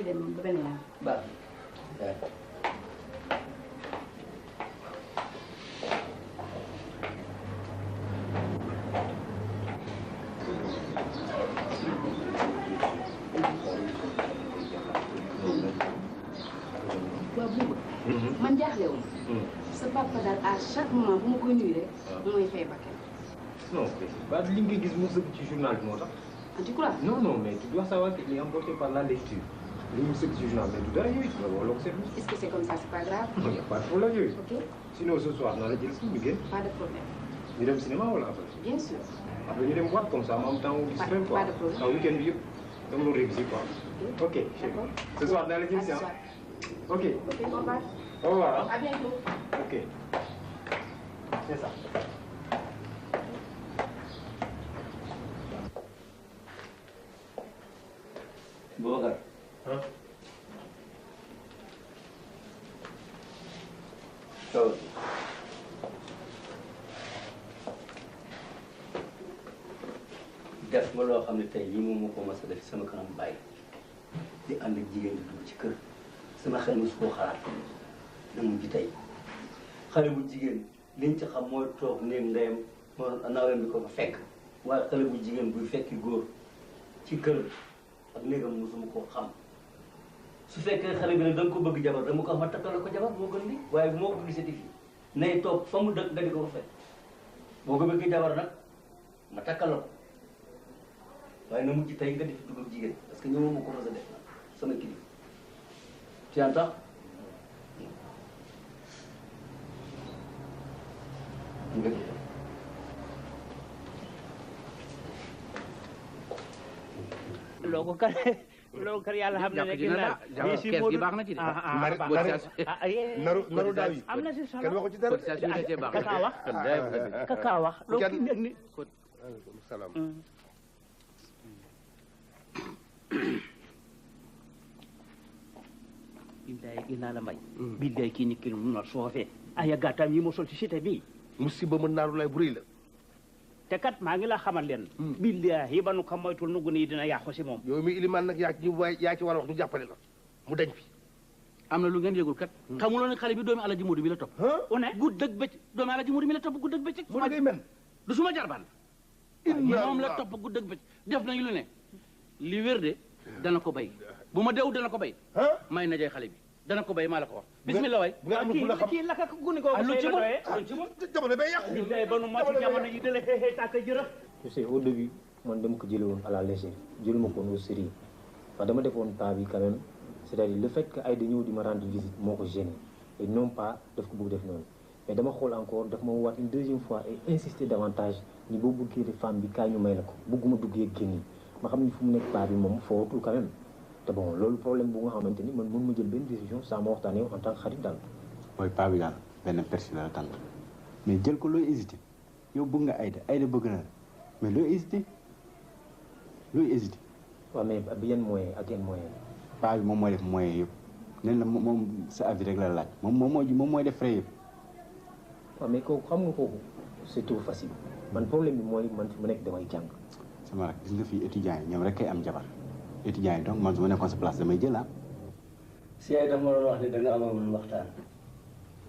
de moom ba beneen yoon. baax waaw buuba. man jaaxle wu ma. sa papa daal à chaque moment bu ma koy nuyu rek. mooy fay bakkan. non ba li nga gis mu sëgg ci journal bi moo tax. tu crois? non non mais tu dois savoir qu'il est emporté par la lecture. li mu sëgg ci journal mais du dara yooyu nga woo service. est-ce que c'est comme ça c'est pas grave? non y a pas de problème yooyu. ok sinon ce soir naa la jël si ñu génn. pas de problème. ñu dem cinéma wala après. bien sûr. après ñu dem boîte comme ça en même temps on distraire quoi. pas de problème. en week-end bi yëpp dama doon réviser quoi. ok d'accord. ce soir naa la jël si ah. ok. ok au revoir. au revoir. à bientôt. ok c'est ça. Boubacar. ah. taw. def nga loo xam ne tey lii moom moo ko mas a def sama kanam bàyyi di ànd ak jigéen di dugg ci kër sama xel mosu koo xalaat na mujj tey xale bu jigéen liñ ci xam mooy toog néeg ndeyam moo nawem bi ko fa fekk waaye xale bu jigéen buy fekki góor ci kër ak néegam mosuma koo xam su fekkee xale bi ne da nga ko bëgg jabar dama ko ma takkal ko jabar moo gën li waaye bu moo ko gisati fii nay toog fa mu dëkk nga di ko fa fekk boo ko bëgg jabar nag ma takkal ko waaye na mujj tey nga di fi dugg ak jigéen parce que ñëwoo ma ko mos a def sama kilifa tu entends loolu kër yàlla xam na ne ginnaaw bii si Modou baax na ci de. naru daaw yi am na si solo kenn waxu ci dara kaka wax kaka wax loolu ki nekk ni salaam billaay ginnaa la mbay billaay kii ni kii mun na soofee aya gàttam yi mo sol ci cité bi musiba mën naaru lay bu rëy la te kat maa ngi la xamal leen billahi ba nu ko moytul nu gën yi dina yàqu si moom yow mi ilimaan nag yaa ci war a wax ñu jàppale la mu dañ fi am na lu ngeen yëgul kat xamuloo ne xale bi doomi Alaji Modou mi la topp une guddeeg bëccëg doomi Alaji Modou mi la topp guddeeg bëccëg mu ngay men du suma jarbaan moom la topp guddeeg bëccëg def nañu lu ne li wér de dana ko bay bu ma deew dana ko bay may na jey xale bi dana ko bay maa la ko wax bismillah waay kii laka ko guni ko lu ci moom jamono bay yàqu billahi ba nu ma ci jamono yi dale xeexee tàkk jërëf tu sais au début man dama ko jëlee woon à la légère jëluma ko woon au sérieux parce que dama defoon pas bi quand même c'est-à-dire le fait que ay da ñëw di ma rendre visite moo ko gêné et non pas daf ko bëgg def noonu mais dama xool encore daf ma waat une deuxième fois et insister davantage ni boo bëggee femme bi kaay ñu may la ko bëgguma duggee génn ma xam ni fu mu nekk pas bi moom footul quand même te bon loolu problème bu nga xamante ni man mën ma jël benn décision sans ma waxtaanee en tant que xarit daal. mooy pas bi daal benn persil la tànn mais jël ko looy hésité yow bëgg nga Aïda bëgg na la mais looy hésité. waaw mais bi yan moyen ak yan moyen. pas bi moom mooy def moyen yëpp nee na moom sa avis rek la laaj moom mooy def frais yëpp. waaw mais kooku xam nga kooku c'est trop facile man problème bi mooy man fi mu nekk damay jàng. sama rak gis nga fii étudiants yi ñoom rek kay am jabar. étudiants yi donc man su ma nekkoon sa place damay jël ah. si ay dama doon wax ne da nga amoon waxtaan.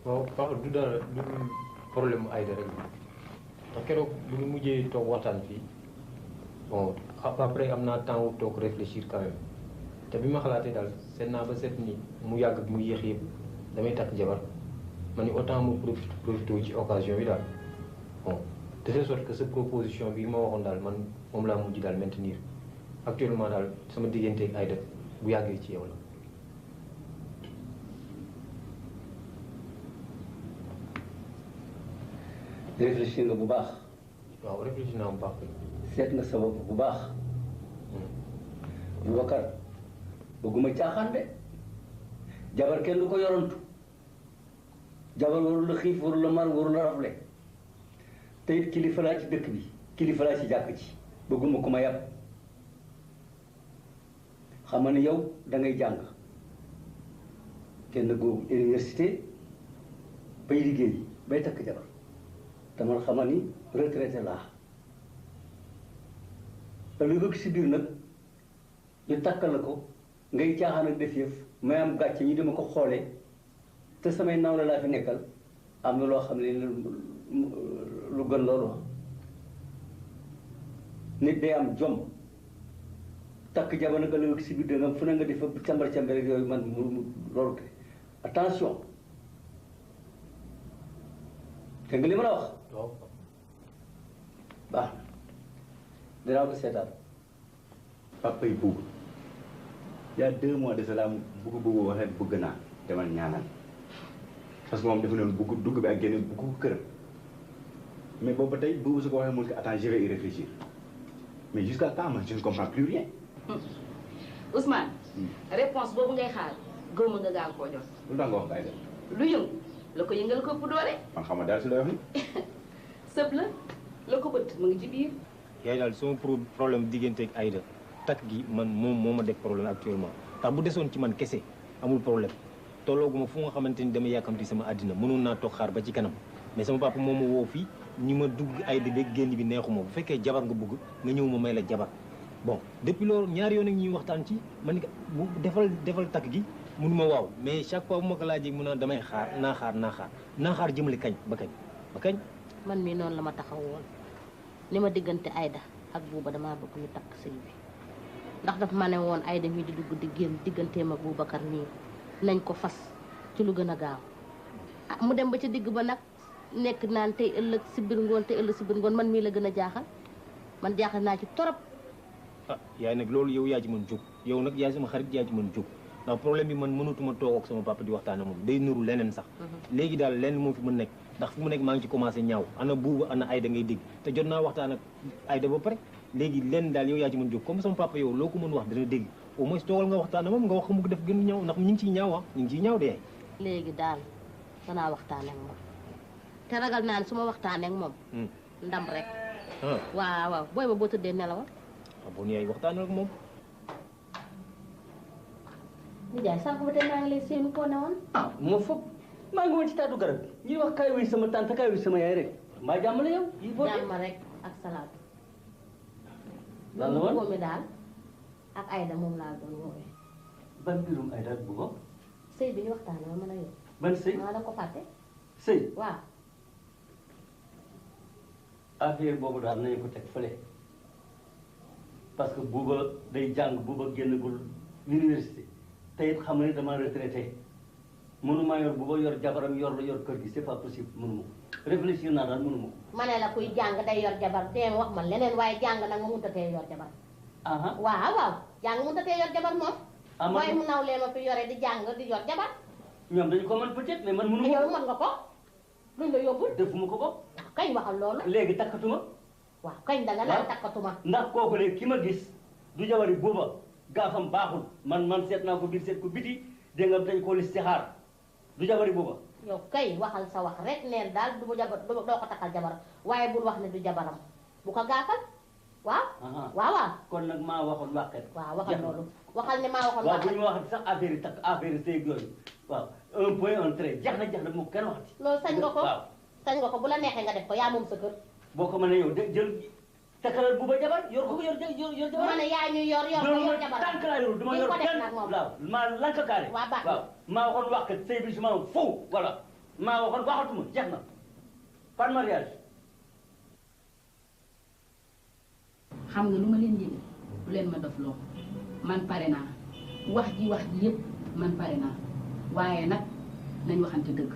waaw Pape du dara du problème mu Aïda rek ndax keroog bu ñu mujjee toog waxtaan fii bon après am naa temps wu toog réfléchir quand même te bi ma xalaatee daal seet naa ba seet ni mu yàgg ak mu yéex yëpp damay takk jabar ma ni autant mu profité ci occasion bi daal bon de telle sorte que sa proposition bi ma waxoon daal man moom laa mujj daal maintenir. actuellement daal sama diggante ak Aïda bu yàggee ci yow la. réfléchir nga bu baax. waaw réfléchir naa bu baax. seet nga sa bopp bu baax. Boubacar bëgguma caaxaan de jabar kenn du ko yorantu jabar warul la xiif warul la mar warul la rafle te it kilifa laa ci dëkk bi kilifa laa ci jàkk ci bëgguma ku ma yàpp. xam nga ne yow da ngay jàng kenn googu université bay liggéey bay takk jabar te man xam nga ni retraité laa te li nga si biir nag ñu takkal la ko ngay caaxaan ak def yëf may am gàcce ñu dama ko xoolee te samay naaw la laa fi nekkal am na loo xam ne lu gën loolu nit day am jom takk jabar nag ëllëg si biir dëngam fu ne nga def fa càmbar càmbar rek yooyu man mu loolu attention te nga li ma la wax baax na dinaa ko seetaan papa yi bugg il y a 2 mois de cela bugg waxee bëgg naa demal ñaanal parce que moom dafa noonu bugg dugg bi ak génn bugg ko këram mais boobu ba tey boobu su ko waxee mun ko attends je vais y réfléchir mais jusqu'à temps man je ne comprends plus rien. Ousmane. réponse boobu ngay xaar gëw ma nga gaaw koo jox. lu tax nga wax Aïda. lu yëngu la ko yëngal ko ëpp doole. man xam nga daal si lay wax ni. sëb la ko bët mu ngi ci biir. yaay daal sama problème diggante ak Aïda takk gi man moom moo ma def problème actuellement ndax bu desoon ci man kese amul problème tollooguma fu nga xamante ni dama yàkkamti sama àddina mënoon naa toog xaar ba ci kanam mais sama papa moom ma woo fii ñi ma dugg Aïda beeg génn bi neexuma bu fekkee jabar nga bëgg nga ñëw ma may la jabar bon depuis loolu ñaari yoon ak ñuy waxtaan ci man bu defal takk gi mënuma waaw mais chaque fois bu ma ko laajee mu naan damay xaar naa xaar jëmale kañ ba kañ man mii noonu la ma taxaw woon ni ma diggante Aïda ak Bouba damaa bëgg ñu takk sëy bi ndax daf ma ne woon Aïda mii di dugg di génn digganteem ak Boubacar nii nañ ko fas ci lu gën a gaaw ah mu dem ba ca digg ba nag nekk naan tey ëllëg si biir ngoon man mii la gën a jaaxal man jaaxal naa ci torop. ah yaay nag loolu yow yaa ci mën jóg yow nag yaay sama xarit yaa ci mën jóg ndax problème bi man mënatuma toog ak sama papa di waxtaan ak moom day nuru leneen sax léegi daal lenn moo fi mën nekk ndax fu mu nekk maa ngi ci commencé ñaaw ana Bouba ana Aïda ngay dégg te jot naa waxtaan ak Aïda ba pare léegi lenn daal yow yaa ci mën jóg comme sama papa yow loo ko mën wax dana dégg au moins toogal nga waxtaan ak moom nga wax ko mu def gën ñaaw ndax ñu ngi ciy ñaaw ñu ngi ciy ñaaw de yaay léegi daal danaa waxtaan ak moom te ragal naa ne su ma waxtaanee ak moom ndam rek waaw booy ba boo tëddee nelawal bon yaay waxtaan ak moom nijaay sànq ba tey maa ngi lay séenu koo ne woon moo foog maa ngi woon ci taatu garab bi ñuy wax kaay wuy sama tante kaay wuy sama yaay rek mbaa jàmm la yow jàmm rek ak salaat lan la woon mi daal ak Aïda moom laa doon woowee ban mbirum Aïda ak Bouba sëy bi ñu waxtaanee ma mën a yow ban sëy da ko fàtte sëy waaw affaire boobu daal nañu ko teg fële parce que Bouba day jàng Bouba génnagul université te it xam nga ni dama retraité mënuma yor Bouba yor jabaram yor kër gi c'est pas possible mënuma ko réfléchir naa daal mënuma ko. ma ne la kuy jàng day yor jabar dee wax man leneen waaye jàng nag ma mënut a tee yor jabar. waaw jàng mënut a tee yor jabar moom. mooy mu naw lee ma fi yore di jàng di yor jabar. ñoom dañu ko mën peut-être mais man mënuma ko. yow mën nga ko luñ la yóbbul. defuma ko ko. kañ waxal loolu. léegi takkatuma. waaw kañ danga naan takkatuma. ndax kooku léegi ki ma gis du jabari Bouba gaafam baaxul man seet naa ko biir seet ko biti dégg nga dañ ko listixaar du jabari Bouba. yow kay waxal sa wax rek neen daal du jabar doo ko takkal jabaram waaye bul wax ne du jabaram bu ko gaafal waaw. kon nag maa waxoon wàqet. waaw waxal loolu waxal ne maa waxoon wàqet. waaw bu ñu waxati sax affaire yi takk affaire yi sëy yooyu waaw un point un trait jeex na mu kenn waxati. loolu sañ nga ko sañ nga ko bu la neexee nga def ko yaa moom sa kër. boo ko mënee yow jël takkalal Bouba jabar yor ko yor jabar. ma ne yaa ñu yor jabar. tànk laa yor du ma yor kenn waaw maa lank kaare. waaw maa waxoon wàqet sëy bi si ma foofu voilà maa waxoon waxatuma jeex na par mariage. xam nga lu ma leen yëg lu leen ma def loo man pare naa wax ji yëpp man pare naa waaye nag nañ waxante dëgg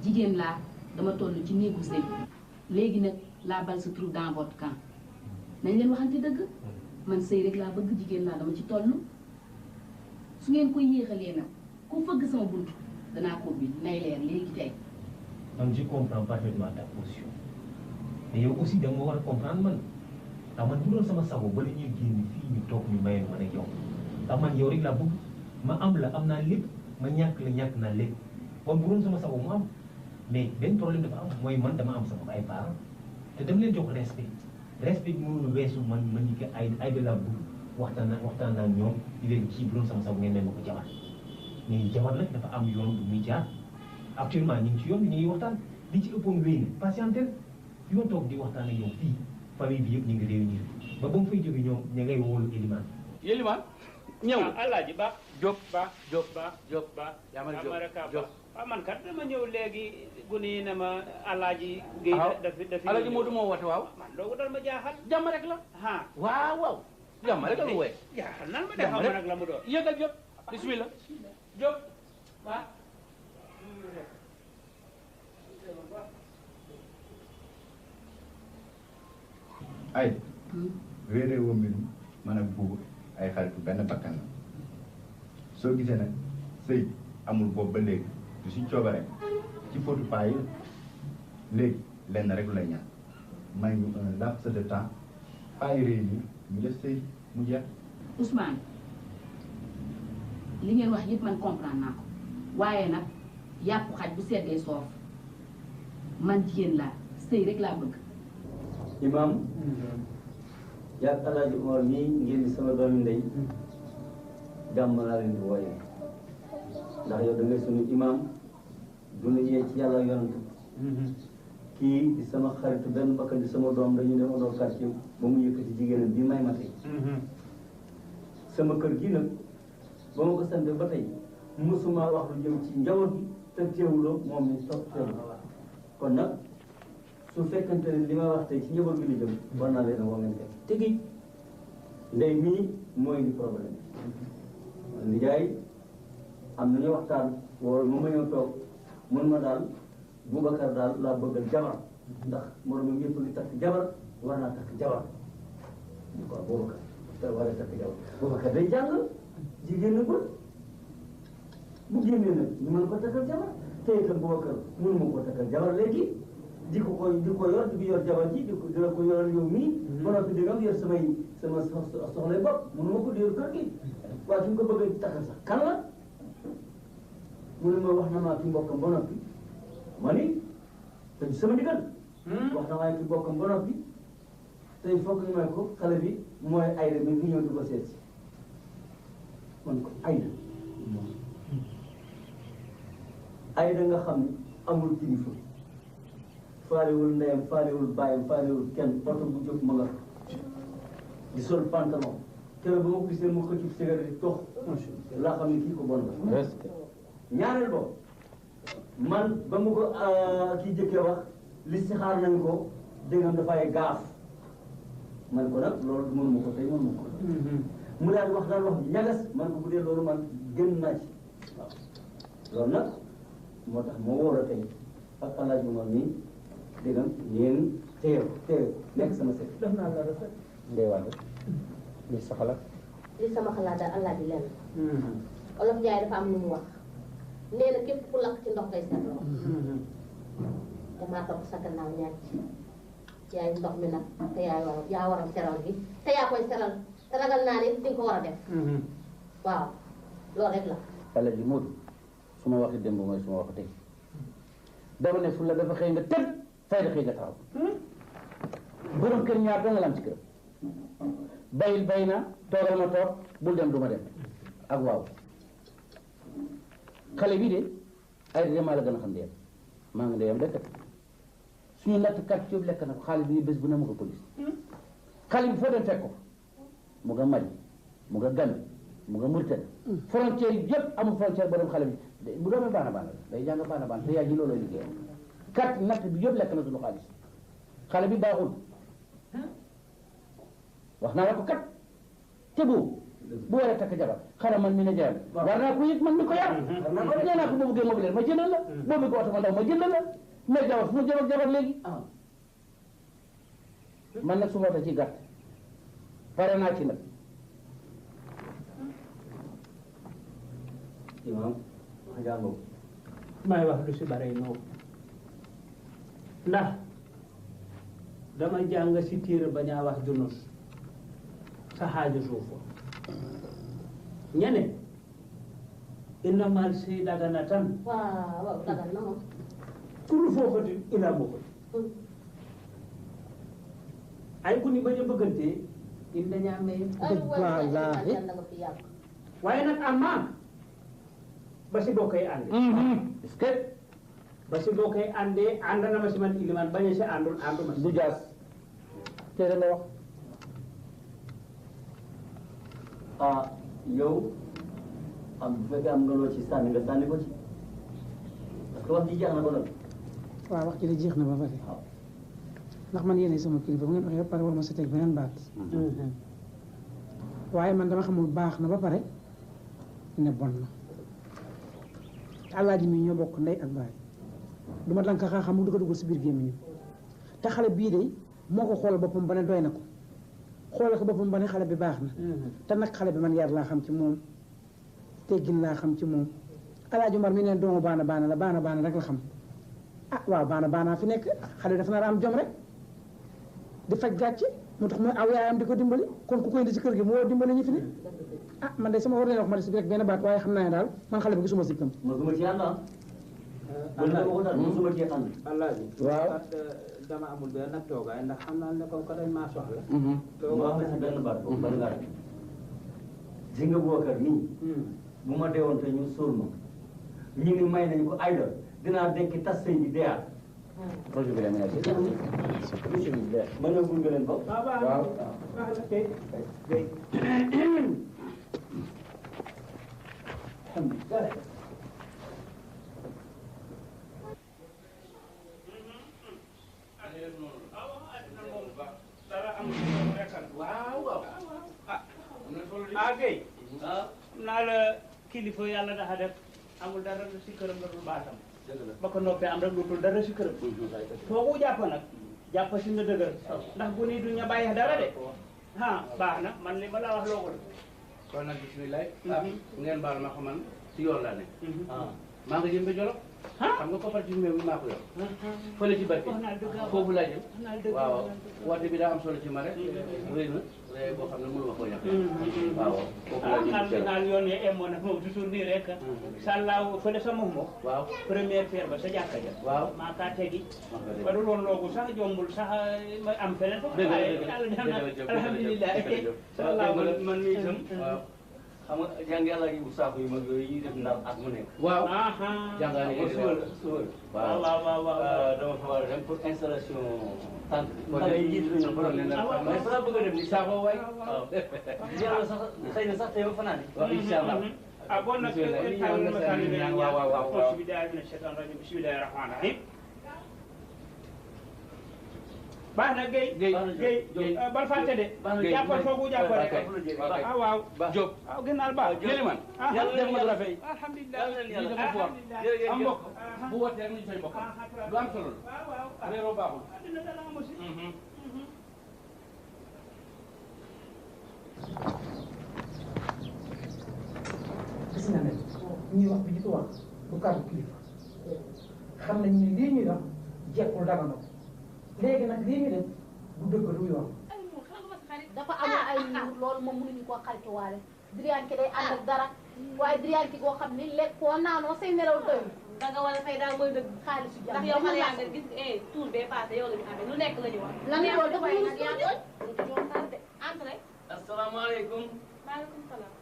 jigéen laa dama toll ci néegu sëy léegi nag la balle se trouve dans votre camp nañ leen waxante dëgg man sëy rek laa bëgg jigéen laa dama ci toll su ngeen ko yéexalee nag ku fëgg sama buntu danaa ko bi nay leer léegi tey. man je comprends parfaitement ta position mais yow aussi da nga war a comprendre man ndax man bu doon sama sago ba la ñuy génn fii ñu toog ñu mayeen man ak yow ndax man yow rek laa bëgg ma am la am naa lépp ma ñàkk la ñàkk naa lépp kon bu doon sama sago mu am mais benn problème dafa am mooy man dama am sama ay parents te dama leen jox respect mënul weesu man ñi ko ay de la bëgg waxtaan naa ñoom di leen kii bu doon sama sago ngeen ne ma ko jabar mais jabar nag dafa am yoon bu muy jaar actuellement ñu ngi ci yoon bi ñu ngi waxtaan li ci ëppoon wéy na patientel bi ma toog di waxtaan ak yow fii famille bi yëpp ñu ngi réunir ba mu fay jóge ñoom ña ngay wóolu Elimane. Elimane ñëw alaaji ba Diop ba Diop ba Diop ba Yamar Amaraka Diop ba man kat dama ñëw léegi gune yi ne ma alaaji Guèye dafi alaaji Modou moo woote waaw man loolu dal ma jaaxal jàmm rek la ah waaw waaw jàmm rek la lu wooye jaaxal nan ma de xam nag la mu doon yëgal Diop bismillah Diop waaw ay réeré woo mbir mi man ak buubu ay xaritu benn bakkan la soo gisee nag sëy amul boobu ba léegi du si coobare ci fóotu paa yi léegi lenn rek lu lay ñaan may ñu un laps de temps paa yi réunir ñu def sëy mu jeex. Ousmane li ngeen wax yëpp man comprendre naa ko waaye nag yàpp xaj bu seddee soof man jigéen laa sëy rek laa bëgg. Imaam yaag Alaaji Omar mii ngeen di sama doomi ndey gàmm laa leen di wooyee ndax yow da ngay sunu imaam du ñu yee ci yàlla yonent kii di sama xaritu benn bakkan di sama doom dañu dem odoo quartier ba mu yëkkati jigéenam bi may ma tey sama kër gi nag ba ma ko sante ba tey mosuma wax lu jëm ci njaboot gi te teewuloo moom mi topp teewul kon nag su fekkente ne li ma wax tey ci njaboot gi li jëm war naa leen a wongante tigi ndey mii mooy di problème bi nijaay am nañu waxtaan wala mu ma ñëw toog mun ma daal Boubacar daal laa bëggal jabar ndax moromam yëpp ngi takk jabar war naa takk jabar ñu ko Boubacar te war a takk jabar Boubacar day jàng jigéen na ko bu génnee nag ñu mën ko takkal jabar te itam Boubacar mënu ma ko takkal jabar léegi di ko yor di yor jabar ji dina ko yoral yow mii ba noppi di nga yor sama soxlay bopp mënu ma ko di yor kër gi waaye su ñu ko bëggee takkal sax kan la mu ne ma wax na maa ki mbokkam ba noppi ma ni te sama ndigal wax na maa ki mbokkam ba noppi tey foog ñu may ko xale bi mooy Ayda bi ñëw di ko seet si man ko Ayda nga xam ne amul kilifa faalewul ndeyam faalewul bàyyam faalewul kenn oto bu jóg ma nga di sol pantalon keroog ba ma ko gisee mu xëcc cigarette di tox laa xam ne kii ko bon la ñaareel bo man ba mu ko kii jëkkee wax li si xaar nañ ko dégg nga dafay gaaf man ko nag loolu mënuma ko tey mënuma ko mu daal wax daal wax bi ñagas man ko bu dee loolu man gën naa ci waaw loolu nag moo tax moo wóor a tey ak Alaaji Umar nii dégg nga ngeen teew nekk sama sëñ. def naa la rafet. Ndeye Wade li sa xalaat. li sama xalaat daal allah di lenn. Olof Njaay dafa am lu mu wax nee na képp ku lakk ci ndox ngay seetloo. damaa topp sa gannaaw ñaar ci yaay ndox mi nag te yaa waral seral gi te yaa koy seral te ragal naa ne di nga ko war a def. waaw loolu rek la. Alaaji Modou su ma waxee démb mooy su ma wax tey dama ne fu la dafa xëy nga tëdd fay da xëy nga taxaw borom kër ñaar doo nga lam ci kër bayil bay na toogal ma toog bul dem du ma dem ak waaw xale bii de ay de maa la gën a xam ndeyam maa ngi ndeyam lekk suñu natt kat yëpp lekk na ko xaalis bi bés bu ne mu ko police xale bi foo dem fekk ko mu nga Mali mu nga Gambie mu nga Mauritanie frontière yi yëpp amul frontière borom xale bi bu doomee baana baana day jàng baana baana te yaa ji looloo liggéey kat natt bi yëpp lekk na suñu xaalis xale bi baaxul wax naa la ko kat te bu waree takk jabar xanaa man mi ne jaayam war naa ko yëg man mi ko yar nee naa ko boo bëggee mobileer ma jëndal la boo bëggee oto ma ndaw ma jëndal la mais jabar fu ma jëm ak jabar léegi man nag su ma waxee ci gàtt pare naa ci nag imaam wax jàngoo may wax lu si bare noo ndax dama jàng si téere ba ñaa wax junus sa xaaju suufo ñene innamal si dagana tan waaw dagan na moom kulu foofati ila mo ko ay ku ni bañ a bëggante in dañaa may wallaahi waaye nag amma ba si boo koy àndee est-ce que ba si boo koy àndee ànd na ma si man iliman bañ a si àndul ànduma si du jaas téere la wax yow am bu fekkee am nga loo ci sànni nga sànni ko ci parce que wax ji jeex na ba noppi. waaw wax ji de jeex na ba pare. ndax man yéene sama kilifa bu ngeen waxee ba pare war ma sa teg beneen baat. waaye man dama xamul baax na ba pare ne bon na. Alaaji mi ñoo bokk ndey ak baay du ma danka xaa xam mu du ko dugal si biir gémmiñu te xale bii de moo ko xoolal boppam ba ne doy na ko xoolal ko boppam ba ne xale bi baax na te nag xale bi man yar laa xam ci moom teggin laa xam ci moom Alaaji Umar mi neen doomu baana baana la baana baana rek la xam ah waaw baana baana fi nekk xale bi dafa nar a am jom rek di faj gàcce moo tax mooy aw yaayam di ko dimbali kon ku koy indi si kër gi moo dimbali ñu fi ne ah man de sama war nañoo wax ma de si rek benn baat waaye xam naa ne daal man xale bi gisuma sikkam. mosuma ci ànd ah. mosuma ci ànd. Alaaji. waaw. dama amul benn toogaay ndax xam naa ne comme que dañ maa soxla. ma wax la si benn baat boobu bari ngaa def. ji nga Boubacar nii. bu ma deewoon te ñu suul ma. ñu ni may nañu ko ayda dinaa dekki tas sëy bi deeyaat. projet bi la may nekk. mën na gunge leen ko. waaw. waaw ah Guèye naa la kilifa yàlla dafa def amul dara si këram la dul baatam ba ko noppee am rek lu dul dara si këram foogu jàpp nag jàpp si nga dëgër ndax bu nii du ñu bàyyi dara de ah baax na man li ma la wax loo ko kon nag bisimilah. ngeen baal ma ko man ci yoon laa ne. maa ngi jëm ba Jolof. xam nga coopérative bi maa ko yor. fële ci barke foofu laa jëm. waaw woote bi daa am solo ci ma rek. rëy na rëy boo xam ne mënu ma koo ñàkk. waaw foofu laa jëm naan yoon yi emoon na moom toujours nii rek. sàllaaw fële sa moom waaw première pierre ba sa jàkka ja. waaw maa kaa tegi. ba du loon loogu sax jombul sax ma am feneen. alhamdulilah. sàllaaw man mii itam. waaw xam nga jàng yàlla yi bu saako yu mag yooyu yi def ndar at mu nekk. waaw jàngaane yi suba waaw dama fa war a dem pour installation tànk xale yi jiitu nañu borom ne nag mais fa bëgg a dem ni saako waay waaw yàlla sax xëy na sax tey ba fanaan waaw incha allah ah bon nag waaw bismillahi rahmaani rahim baax na Guèye bal fàtte de jàppal foofu jàppal rek ah waaw Diop waaw gënal baax jëli man yàlla def ma la fay alhamdulilah lii dafa foor am mbokk bu wootee rek ñu say mbokk lu am solo la réeroo baaxul gis nga ne ñuy wax bi ñu ko wax du kàddu kilifa xam nañ ni lii ñuy wax jekkul dara na léegi nag lii ñu def du dëgg du yoon. dafa amul ay nuur loolu moom mënuñu koo xarituwaale diriyanke day ànd ak dara waaye diriyanke goo xam ni lekkoo naanoo say nelaw doyul danga war a fay daal mooy dëgg xaalisu jàmm ndax yow xale yaa nga gis tour bee passé yow la ñu amee lu nekk la ñu wax lan loolu dafa mënul si ñoom entre asalaamaaleykum maaleykum salaam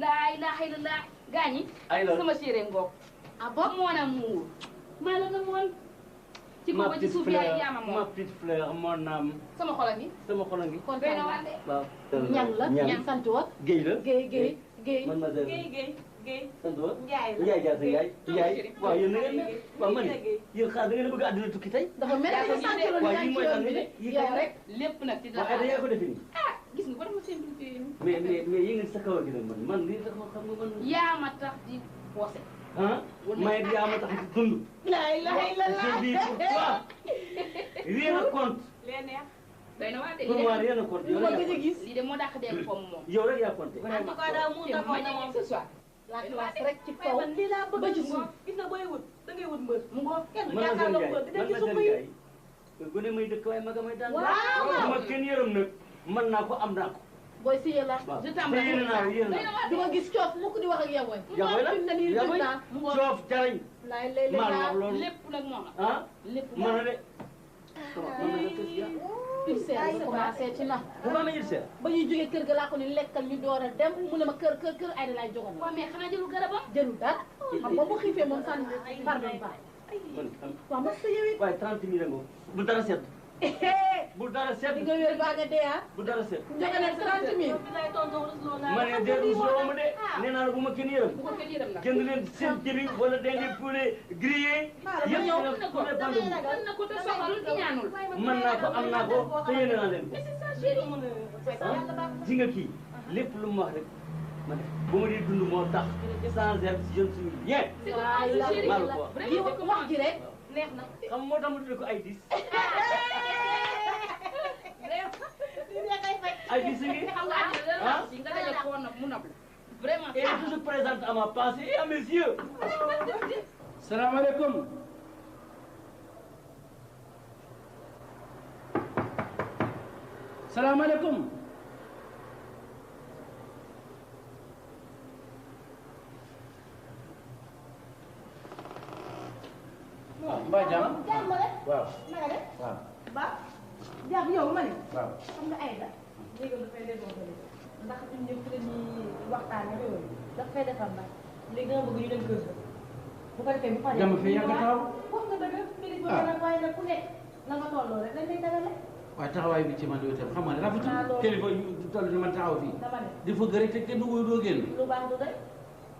laa ilaha illallah gaañi ayla sama séeré ngoog ah bon moo na muur maa la na moon ci kaw ba ci suuf yaay yaama moom ma petite fleur mon âme sama xolam yi sama xolam gi kon doy na waar de waaw ñan la ñan sant wa Guèye la Guèye man ma Guèye sant wa Njaay la Njaay jaata Njaay waaw yéen na ngeen waaw man yéen xaar da ngeen a bëgg àddina tukki tey dafa mel ni sant la waaw yi mooy xam ne yi yow rek lépp nag ci waaw da yaa ko defe nii ah gis nga ko dama seen bi mais yi ngeen sa kaw gi nag man lii dafa xam nga man yaa ma tax di poosé ah may yaa ma tax di dund la ilaha illallah je vis pour toi rien ne compte leen neex doy na waa de pour moi rien ne compte yow rek yaa lii de moo dàq dégg fomm moom yow rek yaa compté en tout cas daal mu taxaw na moom ce soir la classe rek ci kaw lii laa bëgg ba ci suuf gis nga booy wut da ngay wut mbër mu ngoo kenn man la jàkkaarloo mbër di dem ci suuf yi gone may dëkk waaye maga may daan waaw ma kenn yërëm nag mën naa ko am naa ko booy si la je t'embrasse yéen naa yéen naa du ma gis coof mu ko di wax ak yow yaboy la yaboy coof jarañ laay lay maa loolu lépp nag moom ah lépp mën na de ulcère yi commencé ci na bu ma amee ulcère ba ñuy jógee kër ga laa ko ni lekkal ñu door a dem mu ne ma kër ay da laay joxoon waaw mais xanaa jëlul garabam jëlul dara xam nga bu xiifee moom sànni pardon ba waaw ma sa yewit waaye 30 000 ngo bu dara sedd bu dara seet. di nga wér baa nga dee ah. bu dara seet. joxe leen 30 000. ma ne de rusloo ma de nee naa la bu ma kenn yërëm. bu ko kenn yërëm nag. jënd leen seen jëli wala da ngeen poulet grillé. yëpp na ko poulet pandu. mën na ko te soxalul ci ñaanul. mën naa ko am naa ko te yéene naa leen ko. ji nga kii lépp lu mu wax rek ma def bu ma di dund moo tax sans elle je ne suis rien. maa la ko wax. wax ji rek neex na. xam moo tax ma tuddee ko ay dis. ay dis ngi ah. nga daje ko mu nopp la. vraiment. elle est toujours présente à ma pensée et à mes yeux. salaamaaleykum. salaamaaleykum. waaw mbaa jàmm. jàmm rek. waaw. naka de. waaw. ba jàmm yow ma ne. waaw. xam nga Aïda. léegi dafay déggoo ko ndax ñun ñëpp fi la ñuy waxtaan ak yooyu dafay defar nag léegi dama bëgg ñu dem kër ga. bu ko defee bu paree. jàmm fi yàgg taxaw. wax nga dëgg. kilifa bi nag waaye nag ku nekk na nga tolloo rek dañ lay dagale. waaye taxawaay bi ci man yow itam xam nga ne rafetul kilifa yu toll ni man taxaw fii. dama ne di fëgg rek te kenn doo génn. lu baax du doy.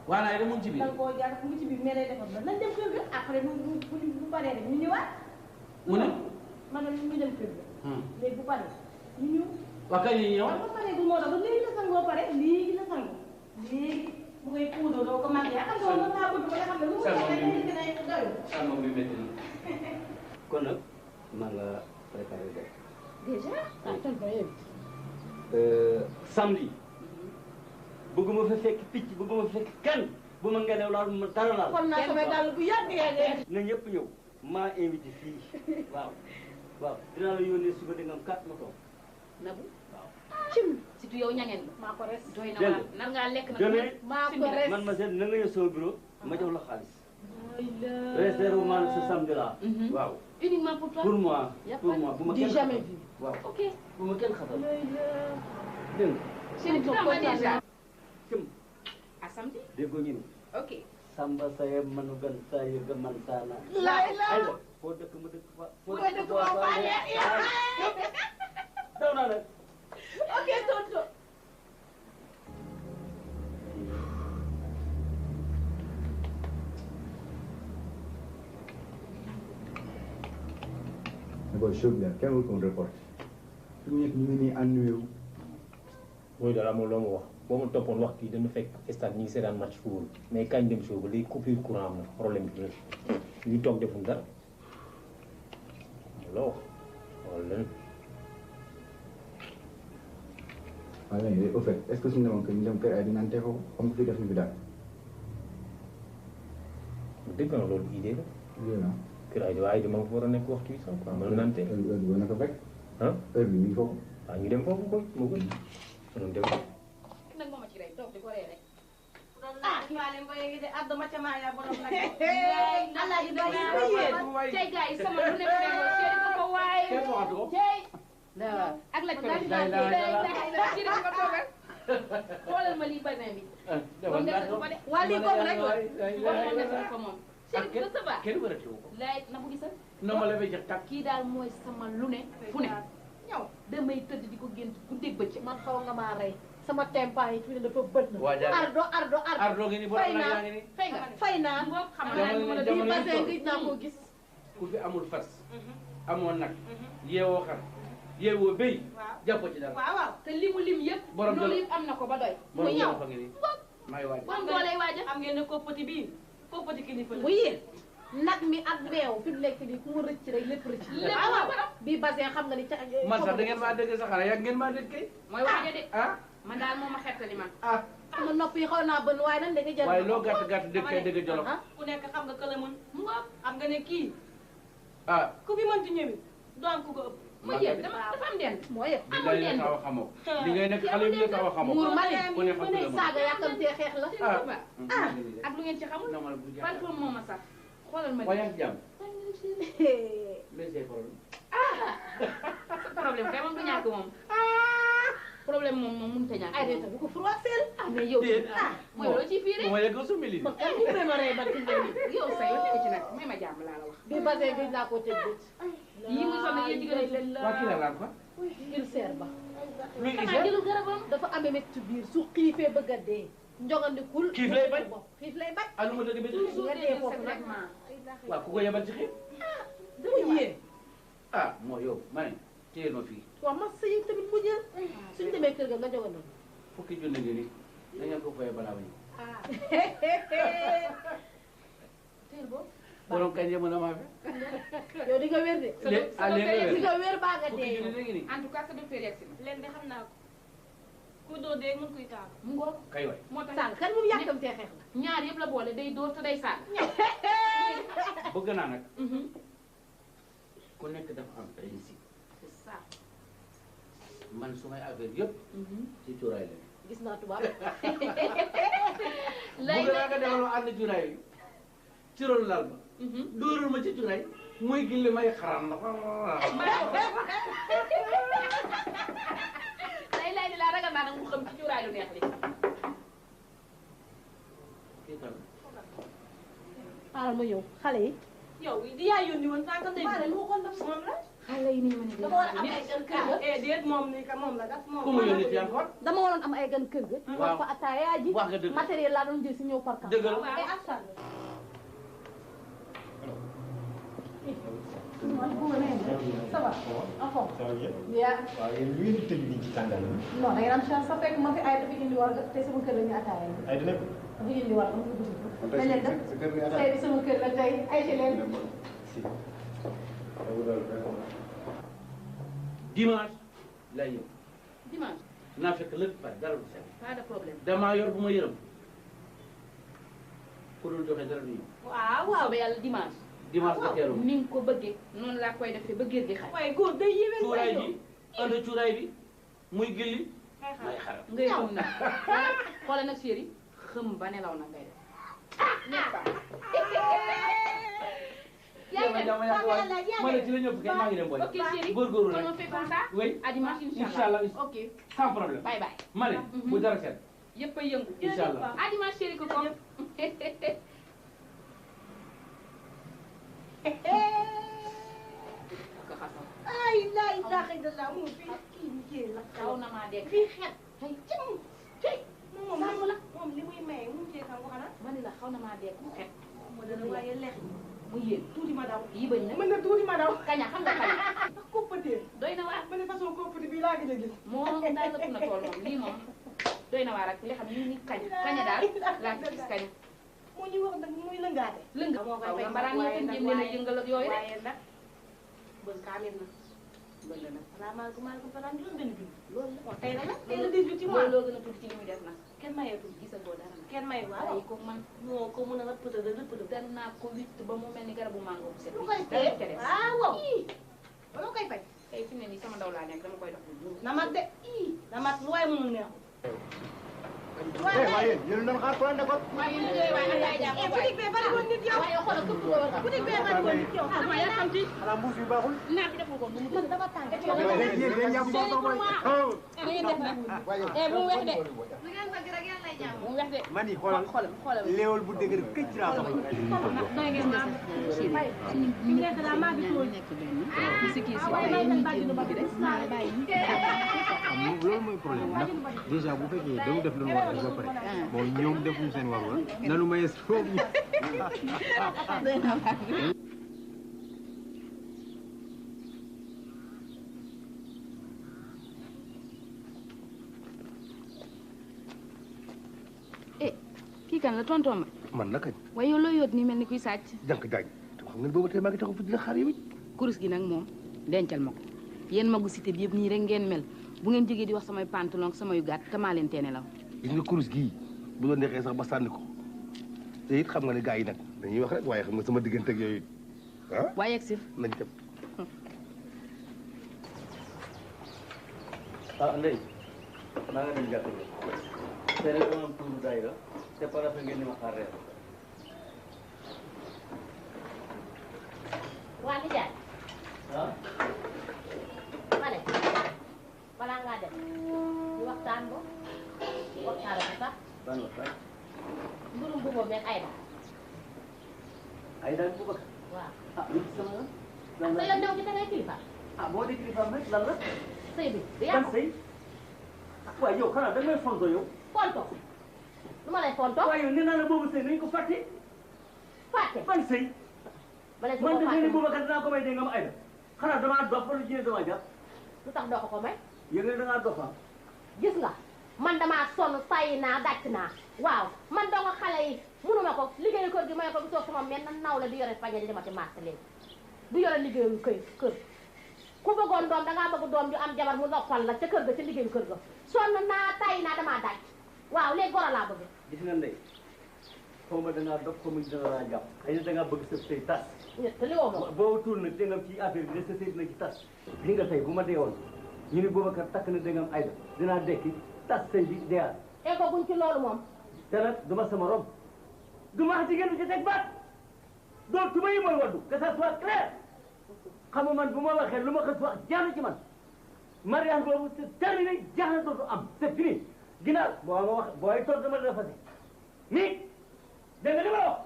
waa naa mu ngi ci biir. da nga koo jaar mu ngi ci biir mais lay defar ba nañ dem kër ga après bu paree rek ñu ñëwaat. mu ne. man de ñu dem kër ga. léegi bu paree ñu ñëw. waa kañ yi ñëw. waaw ba pare bu moo tax ba léegi la sangoo pare léegi la sangoo léegi bu koy puudoo doo ko màggee xam nga woon naa bëgg ba nga xam ne lu mu nekk day doyul. sànnoom bi métti na. kon nag maa nga préparé def. déjà ah tonton yow. samedi bëgguma fa fekk picc bëgguma fa fekk kenn bu ma ngelaw laal ma dara laal. kon naa samay dàll bu yàgg yàgg. na ñëpp ñëw maa invité fii waaw waaw dinaa la yónnee suba di nga am 4 moto. Nabu cim surtout yow ñangeen la. maa ko res. doy na waar nar ngaa lekk nag. demee maa ko res. man ma seet na nga ñëw sama bureau ma jox la xaalis. réservement ce samedi là. waaw. uniquement pour toi. pour moi pour moi bu ma kenn xatal. jamais vu. waaw ok. bu ma kenn xatal. dégg nga. chérie tu t'en vas déjà. cëm. à samedi. déggoo ñu ni. ok. Samba Saye manu gan saa yëga man saa naa. laay la aywa foo dëkk ma dëkk fa. foo dëkk ma faa daw naa nag. ok tonton. ne ko show bi daal kenn wul ko report fi mu nekk ñu ngi nii ennuyé wu. mooy daal amul loo ma wax boo ma toppoon wax kii dañu fekk stade ñu ngi seetaan match football mais kañ dem show ba léegi coupure courant am na problème bi ñu toog defuñ dara loo wax wala leneen. waaw léegi au fait est-ce que suñu demoon que ñu dem kër ay dinaan teg ko comme que fi def ñu fi daal. dëgg na loolu idée la. idée la kër ay waaye dama fa war a nekk waxtu bi sax quoi mën naan te. heure bi na ko fekk. ah heure bi mi ngi foofu. waaw ñu dem foofu ko moo gën. mënoon dem. nag moom a ci rey toog di ko ree rek. ah Ibrahima Mbaye ngi de àdduma ca maa yaa borom nag. allah di doy tey gars yi sama lu nekk ne ko chéri ko ko waay. tey. ak laaj ko chéri ko toogal. xoolal ma lii basin bi. moom def ko de. waa lii boobu rek la. moom def ko moom. chéri ko ça va. kenn wërati wu ko. laay na bu gisal. non ma la fay jox tàkk. kii daal mooy sama lu ne fu ne. ñëw damay tëdd di ko gént guddeeg bëccëg. man xaw nga maa rey. sama tempa yi tuuti dafa bët na. waa jaajëf ardo ardo ngi ni fay naa fay naa. xam naa ni ma la bii bassin gëj naa koo gis. ku fi amul fas. amoo nag. yeewoo xar. yeewoo béy. jàppoo ci dara. waaw waaw te limu lim yëpp. borom loolu yëpp am na ko ba doy. mu borom ñëw fa ngi nii may waaj. borom dooley waaja. am ngeen ne koppati bii koppati kilifa la. bu yéen nag mi ak meew fi mu nekk nii ku mu rëcc rek lépp rëcc. lépp waaw bii bassin xam nga ni ca. man sax da ngeen maa dégg sax yàgg ngeen maa dégg kay. mooy waaja de. ah man daal moo ma xettali man. ah sama nopp yi xaw naa bën waaye nan da nga jël. waaye loo gàtt gàtt dégg kay dégg jolof. ku nekk xam nga këla mën mu nga xam nga ne kii ah ku fi mënti ñëwi doo am ku ko ëpp. mooy yéen dafa am den. mooy yëpp li ngay nekk xaw a xamoo li ngay nekk xale yi xaw a xamoo. muur ma ku ne xam ne saaga yàkkamtee xeex la. ah ak lu ngeen ci xamul. parfois moo ma sax xoolal ma. waaye ak jàmm. léegi problème. problème kay moom du ñàkk moom. problème moom mënut a ñàkk. ay de bu ko froissel. ah mais yow. mooy loo ciy fiiree. ma yegg su mili. man kan mu ma rey ba ci njëriñ. yow say yow nekk ci nag may ma jàmm laa la wax. bii bassin gëj naa koo tëj bët. yii muy sonn yéen jigéen waa kii la laal quoi. ulcère ba. luy xanaa jëlul garabam dafa amee métti biir su xiifee bëgg a dee. njogandikul xiif lay bañ xiif lay bañ. ah lu ma dëgg bi nga dee foofu nag. waaw ku ko yebal ci xiif. dama yéen. ah moo yow ma ne téyel ma fii. waaw ma sa yi tamit mu jël. suñu demee kër ga nga jogandoo. fukki junni ngi nii da ngeen ko fayee balaa ba ñëw. téyel boobu. borom kañ mën a maa fi. yow di nga wér de. di nga wér baa nga dee yow. en tout cas sa docteur yegg si na. leen de xam naa ko ku doo dee mën kuy taal. mu ngoog kay waay. moo tax sànq kan moom yàkkamtee xeex la. ñaar yëpp la boole day dóor te day sànq. bëgg naa nag. ku nekk dafa am principe. c'est ça. man sumay affaire yëpp. ci cuuraay la. gis naa tubaab. lay bëgg naa nga defal ma ànd cuuraay bi. ci rolu lal ba. dóoral ma ci cuuraay. mooy gilli may xaram na. lay di laa ragal naa nag mu xam ci cuuraay lu neex li. kii kan. xaaral ma ñëw xale yi. yow di yaa yónni woon sànq ndey bi moom la. xale yi nii ma ne dama war a am ay gan kër ga. déet moom ni ka moom la kat moom. ku ma yónni ci encore. dama waroon am ay gan kër ga. waaw fa ataaya ji. wax nga dëgg matériel laa doon jël si ñëw par camp. dëgg la. ça va. en forme. bien. waaw yéen lu ngeen di tëj nii ci tàngal bi. non da ngeen am chance sa fekk ma fi ay dafa indi war nga tey sama kër la ñu ataaya. ay dina ko. dafa indi war nga mu dugg. dañ leen def tey bi sama kër la tey ay ci leen. dimanche lay ñëw. dimanche. naa fekk lépp pare dara du set. pas de problème. damaa yor bu ma yërëm. ku dul joxe dara du ñëw. waaw waaw. soobee yàlla dimanche. dimanche la teeru. ni nga ko bëggee noonu laa koy defee ba géej gi xay. waaye góor day yéwén. cuuraay bi ànd cuuraay bi muy gilli. may xaram ngay xam nag. xoolal nag chéri xëm ba nelaw na ngay def. n'est-ce pas. ma ne ci la ñëpp kenn maa ngi dem boole. ok chéri góorgóorlu nag. on fait comme ça. oui à dimanche inchallah ok. sans problème. bye bye. ma ne bu dara set. yëpp a yëngu. inchallah à dimanche chéri ko comme. ay la ilaha illallah mu fi kii bi jël la. xaw na maa dégg. fii xet. ay cim cim. moom la moom li muy maye mu cee xam ko xanaa. ma ne la xaw na maa dégg xet. mu dana waaye lex mu yéen tuuti ma daw. yi bañ na mën na tuuti ma daw. kaña xam nga kaña. ndax koppatee. doy na waar. ma ne façon koppati bii laa gën a gis. moom daal la na tool moom lii moom doy na waar ak li xam ni kaña daal laa gis kaña. moo ñuy wax nag muy lëngaate. lënga moo koy fay balaa ñoo ko jéem leen a yëngal ak yooyu waaye nag bën kaamil na. bëgg na xanaa maa ko fanaan juróom benn junni. loolu la tey la nag tey la 18 ci mois. loo gën a tuuti ci li muy def nag. kenn mayeetul. gisagoo dara nag. kenn maye waaw ay ko man moo ko mën a rëppëtal rëppëtal. dal naa ko witt ba mu mel ni garabu mango bu set. lu koy dara fay ca des. waaw ba lu koy fay. tey fi mu ne nii sama ndaw laa nekk dama koy dox na mat de na mat lu waay mënul neexul. waaye yéen doon xaar plan d'accord. waaye yéen liggéey waaye ak yaay jàpp boutique bee bari woon nit yow. waaye xoolal këpp ko war boutique bee bari woon nit yow. dama yàkkamti. xanaa mbuus bi baaxul. naa fi deful ko nu mu man dama tàng. léegi yéen ñam boo ko mooy. da ngeen def nag. bu mu wex de. lu ngeen bëgg rek yàlla lay jàmm. bu mu wex de. man yi xoolal léewal bu dëgër këcc laa ko. doy ngeen maam. fi mu nekk daal maa ngi tool. waaye may nañ bàjjenu ba rek. loolu mooy problème ndax déjà bu fekkee dañu def lu ñu war a def ba pare bon ñoom defuñu seen war war nanu maye soob ñu. kii kan la tonton ma. man la kañ. waaye yow loo yóot nii mel ni kuy sàcc. jànk jaañ te xam nga boobu tey maa ngi taxaw fi dina xaar yow it. kurus gi nag moom dencal ma ko yéen magu cité bi yëpp nii rek ngeen mel bu ngeen jógee di wax samay pantalon samay gàtt te maa leen teene law. gis nga kurus gii bu doon neexee sax ba sànni ko te it xam nga ne gars yi nag dañuy wax rek waaye xam nga sama diggante ak yooyu ah. waaye egg si. nañ dem. ah Ndeye maa ngi dem jàkka te rek dama am tuuru daayira te par rapport ngeen ni ma xaar reer. waa nijaay ah. ma ne balaa ngaa dem ñu waxtaan ko waxtaan ko sax ban waxtaan. mbirum bu boobu ak Aïda. Aïda bu bëgg. waaw ah lu ci sama yoon. sa yoon new ci da ngay kilifa ah boo di kilifaam rek lan la sëy bi du ban yàqu sëy waaye yow xanaa da ngay fonto yow fonto lu ma lay fonto waaye yow nee naa la boobu sëy nañ ko fàtte fàtte ban sëy ba leen man de ni Boubacar dinaa ko may dégg nga ma Aïda xanaa damaa dox wala jiyee damaa jàpp lu tax doo ko may yéen nga dangaa dox ah gis nga man damaa sonn sayi naa dàcc naa waaw man doo nga xale yi munuma ko liggéeyu kër gi may ko gisoo sama mel na naw la di yore pañe di demati marché léegi du yore liggéeyu kër ku bëggoon doom dangaa bëgg doom ju am jabar mu noppal la ca kër ga ca liggéeyu kër ga sonn naa tayi naa damaa dàcc waaw léegi goro laa bëgg gis nga ndey xaw ma dangaa dox xaw ma dana laa jàpp xëy na dangaa bëgg sa sëy tas ñettali woo ma boo tuul nag dégg nga ci affaire bi de sa sëy dina ci tas li nga tey bu ma dee woon ñu ni Boubacar takk na dégg nga Aïda dinaa dekki tas sëy bi deewaat e ko buñ ci loolu moom te nag duma sama rom duma wax jigéen du ci teg baat doo tuba yi mooy waddu que ça soit clair xam nga man bu ma waxee lu ma xës wax jaanu ci man mariage boobu c'est terminé jaax na dootu am c'est fini ginnaaw boo ma wax booy toog dama dina fasi nii dégg nga li ma wax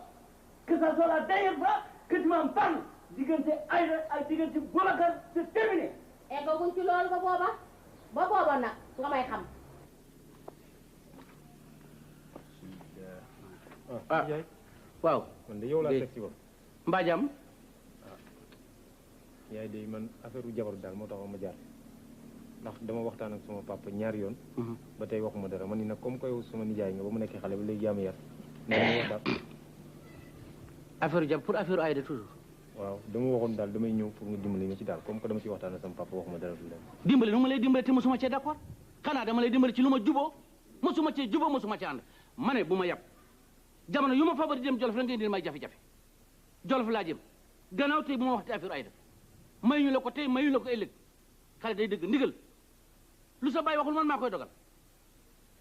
que ça soit la dernière fois que tu m'en parles diggante Aïda ak diggante Boubacar c'est terminé e ko buñ ci loolu ba booba nag nga may xam ah waaw man de yow laa teg ci bopp mbaa jàmm yaay de man affaire u jabaru daal moo tax ma jaar ndax dama waxtaan ak sama papa ñaari yoon ba tey waxuma dara man ni nag comme que yow sama nijaay nga ba mu nekkee xale ba léegi yaa ma yar na ma wax daal affaire jàmm pour affaire Aïda toujours waaw dama waxoon daal damay ñëw pour nga dimbali ma ci daal comme que dama ci waxtaan ak sama papa waxuma dara du leen dimbali nu ma lay dimbali te mosuma cee d'accord xanaa dama lay dimbali ci lu ma juboo mosuma cee juboo mosuma cee ànd ma ne bu ma yab jamono yu ma fa bari dem Jolof la ngeen di may jafe-jafe Jolof laa jëm gannaaw tey bu ma wax te affaire Aïda may ñu la ko tey mayu la ko ëllëg xale day dëgg ndigal lu sa baay waxul man maa koy dogal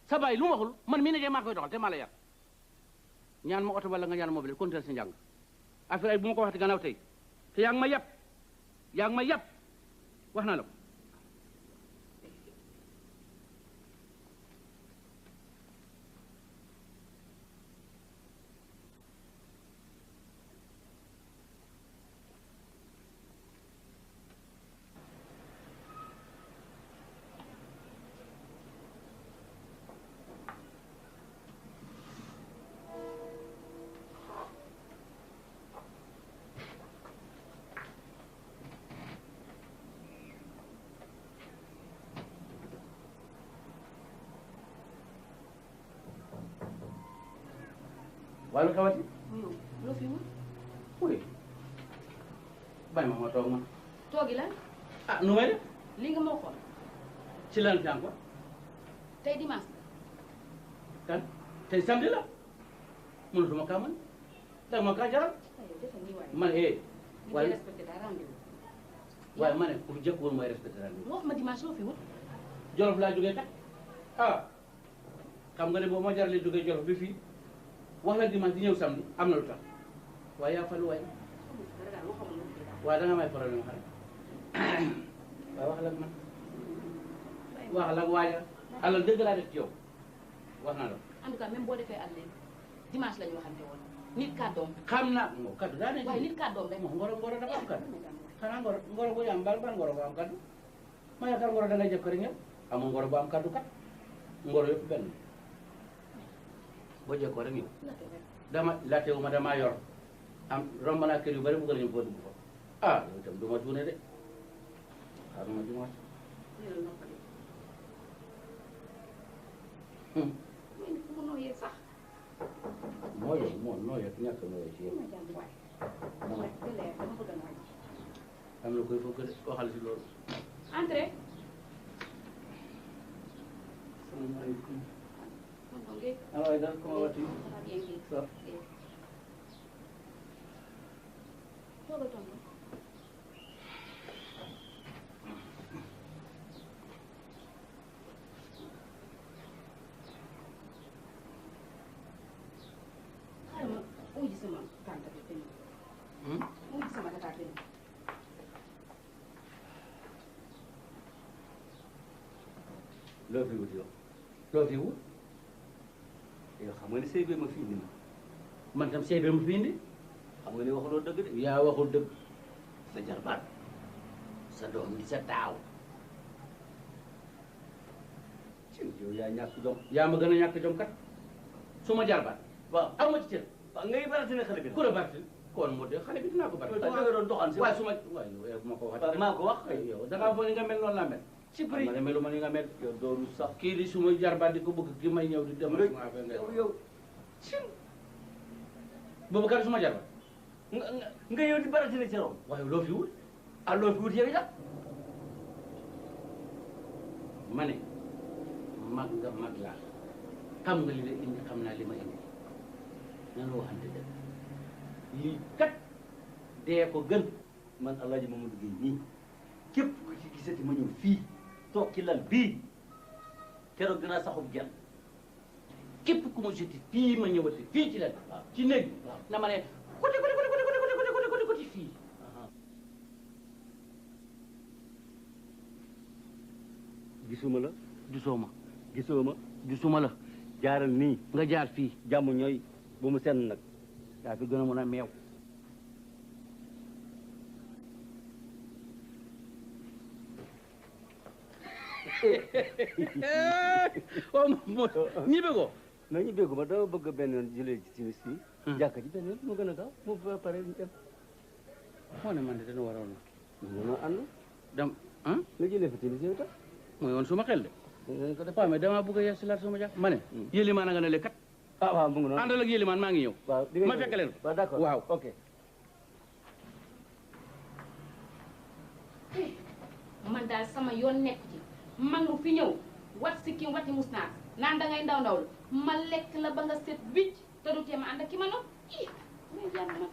sa baay lu mu waxul man mii ne maa koy dogal te maa la yar ñaan ma oto wala nga ñaan mobile continuer sa njàng affaire Aïda bu ma ko waxati gannaaw tey te yaa ngi ma yab wax naa la ko wàllu xewati loo fi wut oui bàyyi ma toog ma toogi lan ah nu may def li nga ma waxoon ci lan fi encore tey dimanche kan tey samedi la mënatuma kaa man danga ma kaa jaral man waaye respecté daa rendez-vous waaye ma ne ku jëkk woon mooy respecté rendez-vous wax ma dimanche loo fi wut Jolof laa jógee kat ah xam nga ne boo ma jaralee jógee Jolof bi fii wax la dimanche di ñëw samedi am na lu tax waaye yaa falu waaye waaye da nga may problème xale waaye wax la ak man wax la ak waaja alal dëgg laa def ci yow wax naa la en tout cas même boo defee àll léegi dimanche la ñu waxante woon nit kàddoom xam naa moo kaddu daa ne waaye nit kàddoom rek moo ngoro dafa am kaddu xanaa ngoro bu ñu am ban ngoro bu am kaddu ma yaakaar ngoro da ngay jëf rek ñëw amul ngoro bu am kaddu kat ngoro yëpp benn boo jëkkoo rek ñëw dama laatewu ma damaa yor am romb naa kër yu bari bu ko ñu ko dugg fa ah yow itam du ma tuune de xaaruma dimanche mu nooyee sax nooyee nooyee ñàkk nooyee ci yow am na koy fokk de waxal si loolu entrée salaamaaleykum ah daal comment vas-tu ça uji sama tante bi tey uji sama tata tey loo fi wut yow loo fi wut yow xam nga ni sëy bi ma fi indi man tam sëy bi ma fi indi xam nga ni waxuloo dëgg de yaa waxul dëgg sa jarbaat sa doom di sa taaw yow yaa ñàkk jom. yaa ma gën a ñàkk jom kat su ma jarbaat waaw aw ma ci cër waaw ngay baratine xale bi. ku la bartil kon moo de xale bi dinaa ko bartil. da nga doon doxaan si. waaye su ma waaye yow ma ko wax. waaw maa ko wax. yow da ngaa foog ni nga mel noonu laa mel. ci prix ma ne melu ma ni nga mel. yow dooru sax. kii di su ma jarbaat di ko bëgg ki may ñëw di dem. yow Boubacar su ma jarbaat. nga yow di baratine ci rom. waaye loo fi wut. ah loo fi wut yow itam. ma ne mag nga mag laa xam nga li la indi xam naa li ma indi nanu waxante dëgg lii kat dee ko gën. man Alaaji Mamadou Gueye nii képp ku ci gisati ma ñëw fii toog ci lal bii keroog dinaa saxub genn. képp ku ma joti fii ma ñëwati fii ci lal ci néeg bi na ma ne côté fii. gisuma la gisoo ma gisoo ma gisuma la jaaral nii nga jaar fii jàmm ñooy bu mu senn nag. yaa fi gën a mën a meew. ñibbe ko. non ñibbe ko ma dama bëgg benn yoon jëlee ci timis fii. jàkka ji benn yoon mu gën a gaaw mu ba pare ñu dem. moo ne man de dana waroon ñu mën a ànd. dem nga jëlee fa timis yow tam. mooy woon suma xel de. dañ ko def waaw mais damaa bëgg a yeesalaat sama jàkk ma ne. yélimaan a nga ne le kat. ah waaw mu ngi noonu àndal ak yélimaan maa ngi ñëw. waaw ma fekk leen. waaw d'accord waaw ok. man daal sama yoon nekk ci man mu fi ñëw wat si ki wati mus naa naan da ngay ndaw ndaw la ma lekk la ba nga set wicc te du tee ma ànd ak ki ma nopp ii may jàmm man.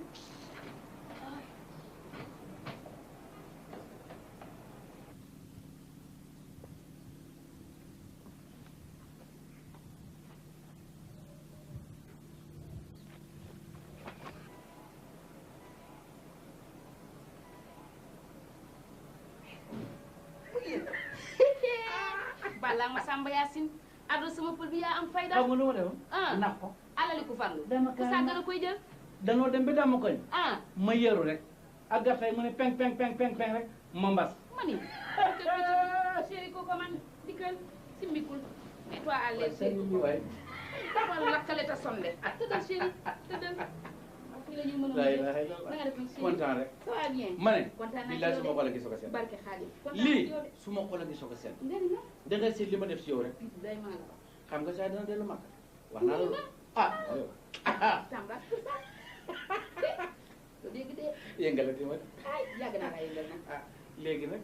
Balla ma Samba Yacine ado sama pël bi yaa am fayda. xam nga lu ma defoon. nax ko alali ku farlu. dama ku sàgg na koy jël. danoo dem ba dama koñ. ma yeeru rek ak gàttay mu ne peng rek ma mbas. ma ni chéri koko man dikkal simbikul mais toi à l'aise chéri wala lakkale ta sonde tëddal chéri tëddal fii la ñuy mën a nga def chéri kontaan rek ça va bien ma ne kontaan billaay su ma xool a gis ko seet barke xaalis lii su ma xool a gis ko seet da nga seet li ma def si yow rek day maa la xam nga saa dina dellu mag wax naa la Tamba to dégg de yëngalati ma ay yàgg naa la yëngal nag léegi nag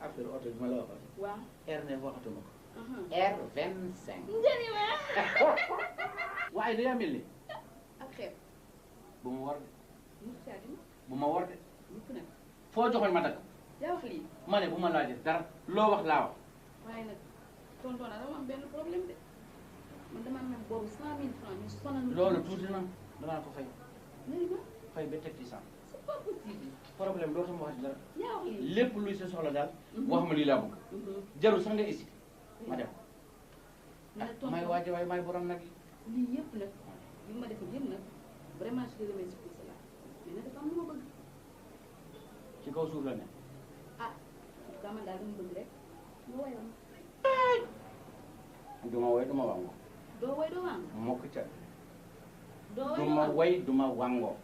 affaire oto bi ma la waxoon waaw R9 waxatuma ko R25 njëriñ ma waaye da yaa mel ni ak xeeb bu ma war de mu caadi bu ma war de ñëpp nag foo joxoñ ma dagg yaa wax lii ma ne bu ma laajee dara loo wax laa wax waaye nag tonton na dama am benn problème de man dama am boobu 100 000 francs ñu sonal loolu tuuti na danaa ko fay njëriñ ma fay ba teg ci sax c'est pas possible problème dootuma wax dara yaa wax lii lépp luy sa soxla daal wax ma lii laa bëgg jarul sax nga hésité ma dem may waaje waaye may borom nag lii yëpp nag li ma defal yëpp nag vraiment je te remercie pour cela mais nag dafa am lu ma bëgg ci kaw suuf la ne ah daa man daal dama bëgg rek nga woy duma woy duma wango doo woy doo wango mokk ca doo woy duma woy duma wango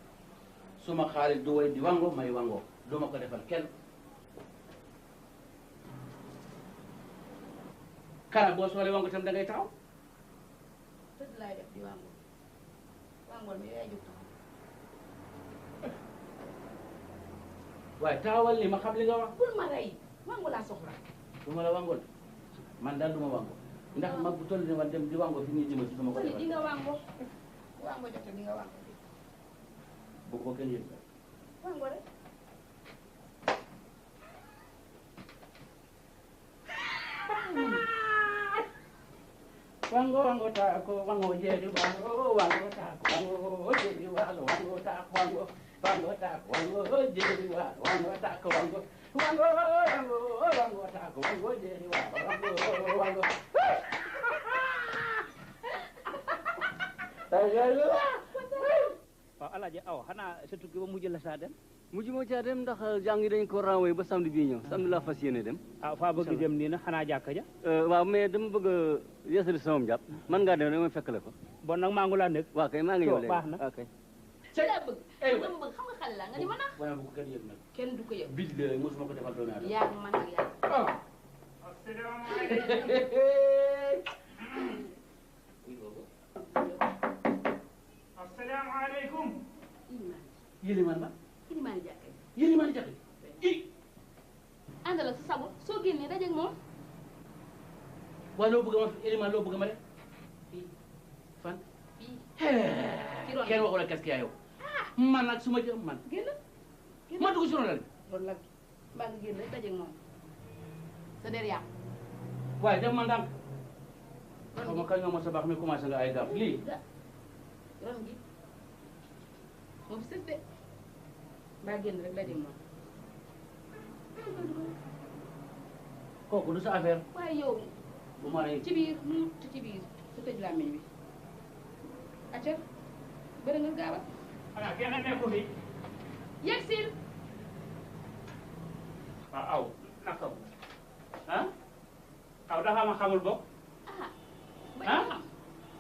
suma xaalis du woy di wango may wango duma ko defal kenn kana boo soxlee wango tam da ngay taxaw tëdd laay def di wango wangool mi yaay jóg taxaw waaye taxawal li ma xam li nga wax bul ma rey wango laa soxla du ma la wangool man daal du ma wango ndax mag bu toll ni man dem di wango fi ñuy jëmal si duma ko defal di nga wango wango jote di nga wango bu ko kenn yëg wango rek wango wango taako wango jeeri waalo wango taako wango jeeri waalo wango taako wango wango taako wango jeeri waalo wango taako wango wango wango taako wango jeeri waalo wango wango waaw alaaji aw xanaa sa tukki ba mujj la saa dem mujj ma caa dem ndax jàng yi dañ ko renvoyé ba samedi bii ñëw samedi laa fas yéene dem. ah faa bëgg dem nii na xanaa jàkka ja. waaw mais dama bëgg a yeesali sama njàpp man ngaa dem rek ma fekk la ko. bon nag maa ngi laa nekk. waaw kay maa ngi ñëw léegi baax na. ok. ci laa bëgg. dama bëgg xam nga xale la nga di ma nax. waaye bu ko kenn yëg nag. kenn du ko yëg. billahi mosuma ko defal doomi aadama. yaa ngi man ak yaa. asalaamaaleykum. Yélimaan la. Ilimaani jàkka ji. Yélimaan jàkka ji. àndal ak sa sago soo génnee dajeeg moom. waaye loo bëgg ma Yélimaan loo bëgg ma de. fii fan. fii. kenn waxu la qu'est-ce qu'il y a yow. man nag su ma jëm man. génn. ma dugg si loolu la. loolu la mbaa nga génn rek dajeeg moom sa der yàqu. waaye def ma ndànk. xaw ma kañ nga mos a baax mi commencé nga ay gaaf lii. rox gi moom sës de mbaa génn rek dajeeg moom. kooku du sa affaire. waaye yow. bu ma rey ci biir mu ci biir su tëj làmmiñ wi. acca bëri nga gaawal. xanaa kenn nekku fi. yegg si. waaw aw naka ko ah aw dafa ma xamul bokk. ah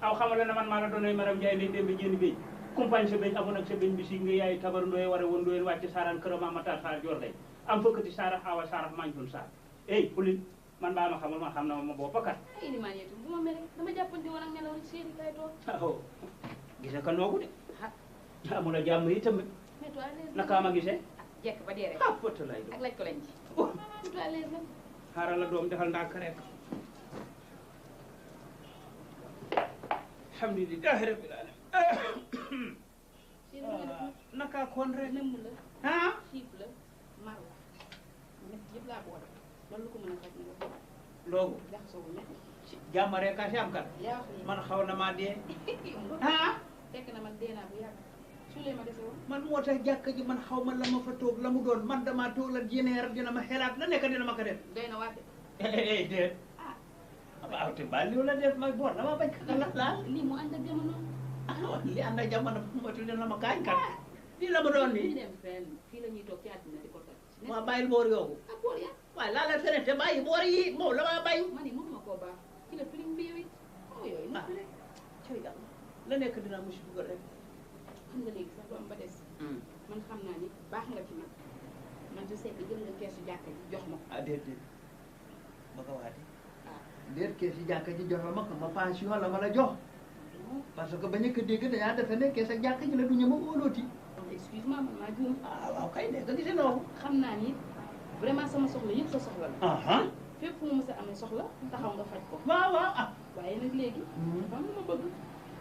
aw xamal na man maa la doonay maram Njaay ndey démb jënd béy compagne sa béy amoon ak sa béy bi si nga yaay tabar ndoye war a woon ndoyen wàcc saaraan këram ma taar saar joor day am fëkkati saara awa saara mañtun saar ey pulin man baa ma xamul ma xam na ma boppa kat. ay ni maa yeetu bu ma mere dama jàppante woon ak ngelaw li séeri kay toog. aw gise ka noogu de amul a jàmm yi tamit naka ma gisee. jekk ba dee rek. ah fëtt lay ak laaj ko lañ ci. surtout à l'aise la. xaaral la doom defal ndànk rek. alhamdulilah rabbil alamin. naka kon rek. nëmm la. ah. xiif la mar la. ñett yëpp laa boole. loolu lu ko mën a faj na la. loogu. jaxasoo bu métti. jàmm rek ka si am kat. yaa wax man xaw na maa dee. ah. fekk na man dee naa bu yàgg. suulee ma dese woon. man moo tax jàkka ji man xaw ma la ma fa toog la mu doon man damaa toog la jineer dina ma xelaat la nekk dina ma ko def. doy na waate. déet. waaw te ba liw la def may boor dama bañ ka la laal. lii mu ànd ak jamono. ah li ànd ak jamono motu dina ma gaañ kat. lii la ma doon nii. dem fenn fii la ñuy toog ci àddina di ko toj. waaw bàyyil boor yoogu. ah boor ya. waaye laa la feneen te bàyyi boor yi moom la maa bañ. ma ne mënuma koo baax ci la filim bi yow it. oh yooyu nag rek. cay yàlla la nekk dina musi dugal rek. xam nga léegi sax du am ba des. man xam naa ni baax nga ci man man je sais que jël nga keesu jàkka ji jox ma ko. ah déet déet ma ko waatee. déet keesu jàkka ji jox ma ko ma pension la ma la jox. parce que ba ñu ko dégg dañaa defe ne kees ak jàkka ji la du ñu ma wóolooti. excuse-moi man maa juum. ah waaw kay de nga gisee noonu. xam naa ni vraiment sama soxla yëpp sa soxla la. fépp fu mu mës a amee soxla taxaw nga faj ko. waaw waaw ah. waaye nag léegi. dafa am lu ma bëgg.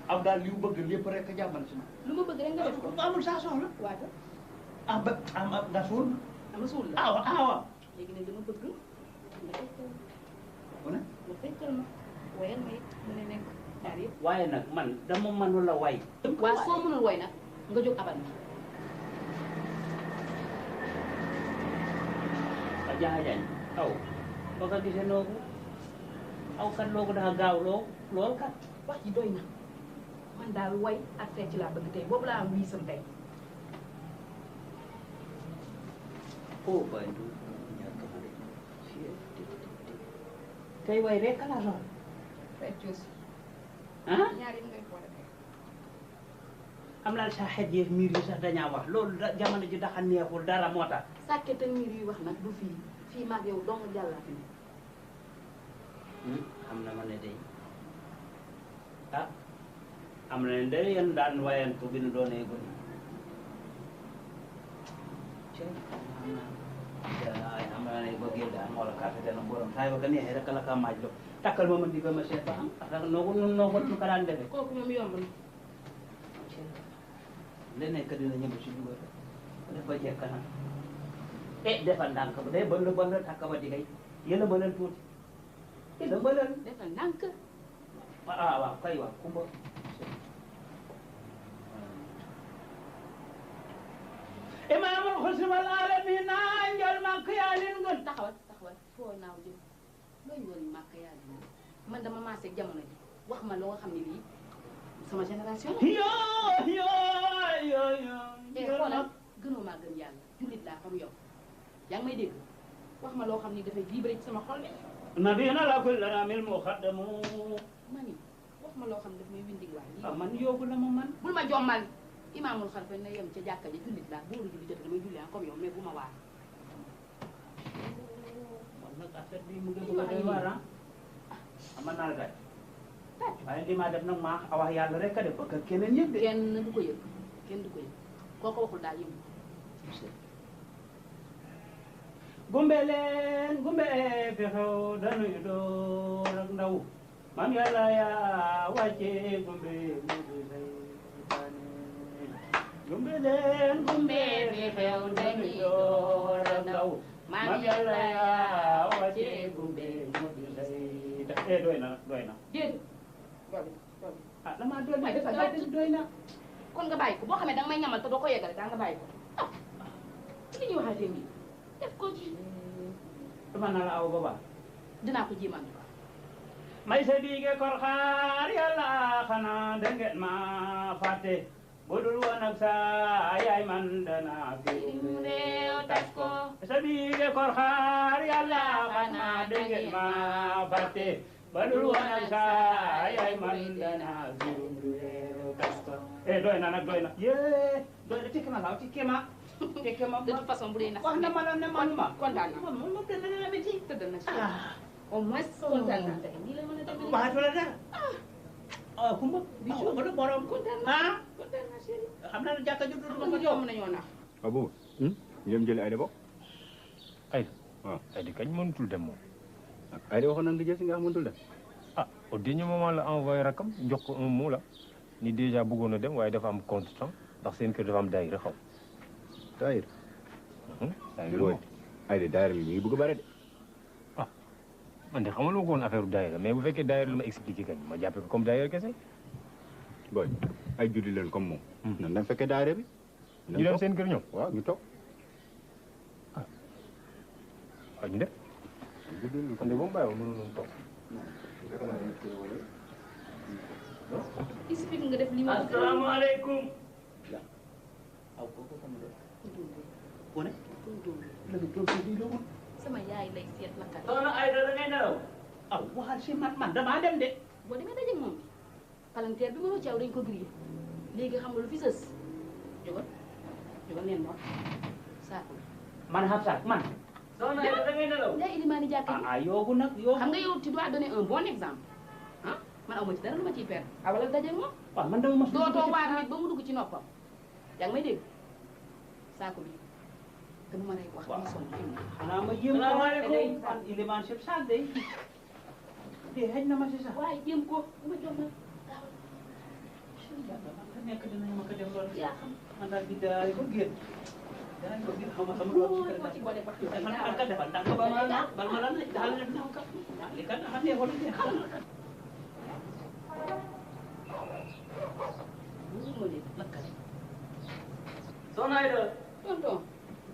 am daal li mu bëgg lépp rek jàmbal si ma. lu ma bëgg rek nga def ko. amul saa soxla. waata. ah ba am nga suul. am na suul la. ah waaw. léegi nag dama bëgg nga fekkal ma. wala. nga fekkal ma woyal ma it mën a nekk ñaar yëpp. waaye nag man dama mënul la way. waaw soo mënul woy nag nga jóg abal ma. a jaajañ aw ba ka gisee noogu aw kat loogu dafa gaaw lool kat. wax ji doy na man daal woy ak fecc laa bëgg tey boobu laa am wiisam tey. oh bay du ñàkk ma de tey way rek la soxla. fecc aussi. ah. ñaar yi ngay boole tey. am naa sa xet yeeg miir yi sax dañaa wax loolu jamono ji daxa neexul dara moo tax. sàkket ak miir yuy wax nag du fii fii maag yow dong jàllaa fi ne. xam na ma ne day ah am na ne day yéen daan wayantu bi nu doonee gone. am na ne bëggee daan moo la carte dana borom saa yoo ko neexee rek la ka maaj lo takkal ma ma di ba ma seet ba am parce que noo ko nu ko daan defee. kooku moom yomb na. leneen ka dina ñëw si dugal def ba jekk na defal ndànk ba day bël bël takk ba digay yéen a bëlal tuuti yéen a bëlal. defal ndànk. waaw kay waaw kumba. imaamul xusni wal aalamiina njol màkk yaa leen gën. taxawal foo naaw jëm looy njol màkk yaa leen gën man dama maase jamono ji wax ma loo xam ne lii sama génération la. yoo. xoolal gënoo maa gën yàlla jullit laa comme yow yaa ngi may dégg wax ma loo xam ni dafay vibré ci sama xol de. nabiyana la kulli ramil muqaddamu. mani wax ma loo xam ne daf may windig waay. ah man yóbbu la ma man. bul ma jommal imaamul xalifa ne yem ca jàkka ja jullit laa booru julli jot damay julli comme yow mais bu ma waar. man nag affaire bi mu ngi bëgg a doy waar ah. man naa la kay. waaye li ma def nag maa a wax yàlla rek a def parce que keneen yëg de. kenn du ko yëg kenn du ko yëg kooku waxul daal yëngu. gumbe leen gumbe fi xew dañuy door ak ndaw maam yàlla yaa wàcce gumbe mu di saytaane gumbe leen gumbe fi xew dañuy door ak ndaw maam yàlla yaa wàcce gumbe mu di saytaane doy na doy na déedéet ah damaa doy na doy na kon nga bàyyi ko boo xamee danga may ñamal te doo ko yeggale daa nga bàyyi ko ah li ñuy waxaatee nii def ko ci dama naa la aw baba dinaa ko jéemal may sa biige kor xaar yàlla xanaa da ngeen ma fàtte budul woon ak sa yaay man dana fi réew tas ko sa biige kor xaar yàlla xanaa da ngeen ma fàtte budul woon ak sa yaay man dana fi réew tas ko doy na nag doy na yee doy na tikki ma laaw tikki ma tekki ma de toute façon bu dee nax wax na ma la ne manuma kontaan na moom tëdd na la ci tëdd na ci au moins kontaan na tey nii la mën a demee waxatu la dara ah kumba bi ci wala borom kontaan na kontaan na chérie xam naa ne jàkka ju du ma ko jox mën nañoo nax waaw boobu ñu dem jëli Aïda bokk Aïda waaw Aïda kañ mënutul dem moom Aïda waxoon nañ nga jël si nga xam mënutul dem ah au dernier moment la envoyé rakam jox ko un mot la ni déjà bëggoon a dem waaye dafa am contretemps ndax seen kër dafa am daayira xaw daayira daayira booy Aïda daayira bi mi ngi bëgg a bare de ah man de xamaloo ko woon affaire daayira mais bu fekkee daayira la ma expliqué kañ ma jàppee ko comme daayira kese booy ay julli leen comme moom nan dem fekkee daayira bi ñu dem seen kër ñoom waaw ñu toog waaw ñu def kon de boo mu bàyyi woon mënoon toog explique nga def li ma asalaamaaleykum aw ko ko mo ko ne la nga toog di lo sama yaay lay seet naka doona Aïda da ngay nelaw aw waxal si man damaa dem de boo demee dajeeg moom palanteer bi mënoo ci aw dañ ko grillé léegi xam nga lu fi sës jógal jógal neen moom saako man xam saak man doona Aïda da ngay nelaw yaay ilimaani jàkka ji ah yoogu nag yoo xam nga yow tu dois donner un bon exemple ah man aw ma ci dara lu ma ciy perdre awala dajeeg moom waaw man dama mas dootoo waar nit ba mu dugg ci noppam yaa ngi may dégg saako bi dama mën a wax dama sonn xanaa ma jéem salaamaaleykum man ilimaan chef saak day de xëj na ma si sax waaye jéem ko ma jox na man ka nekk dinañ ma ko dem loolu yaa xam man daal di daay ko génn danañ ko génn xaw ma sama doom ci kër defal ka defal ndax ba ma la bal ma la daal leen naw ka li kan xam ne wala de xam soxna Aïda tonton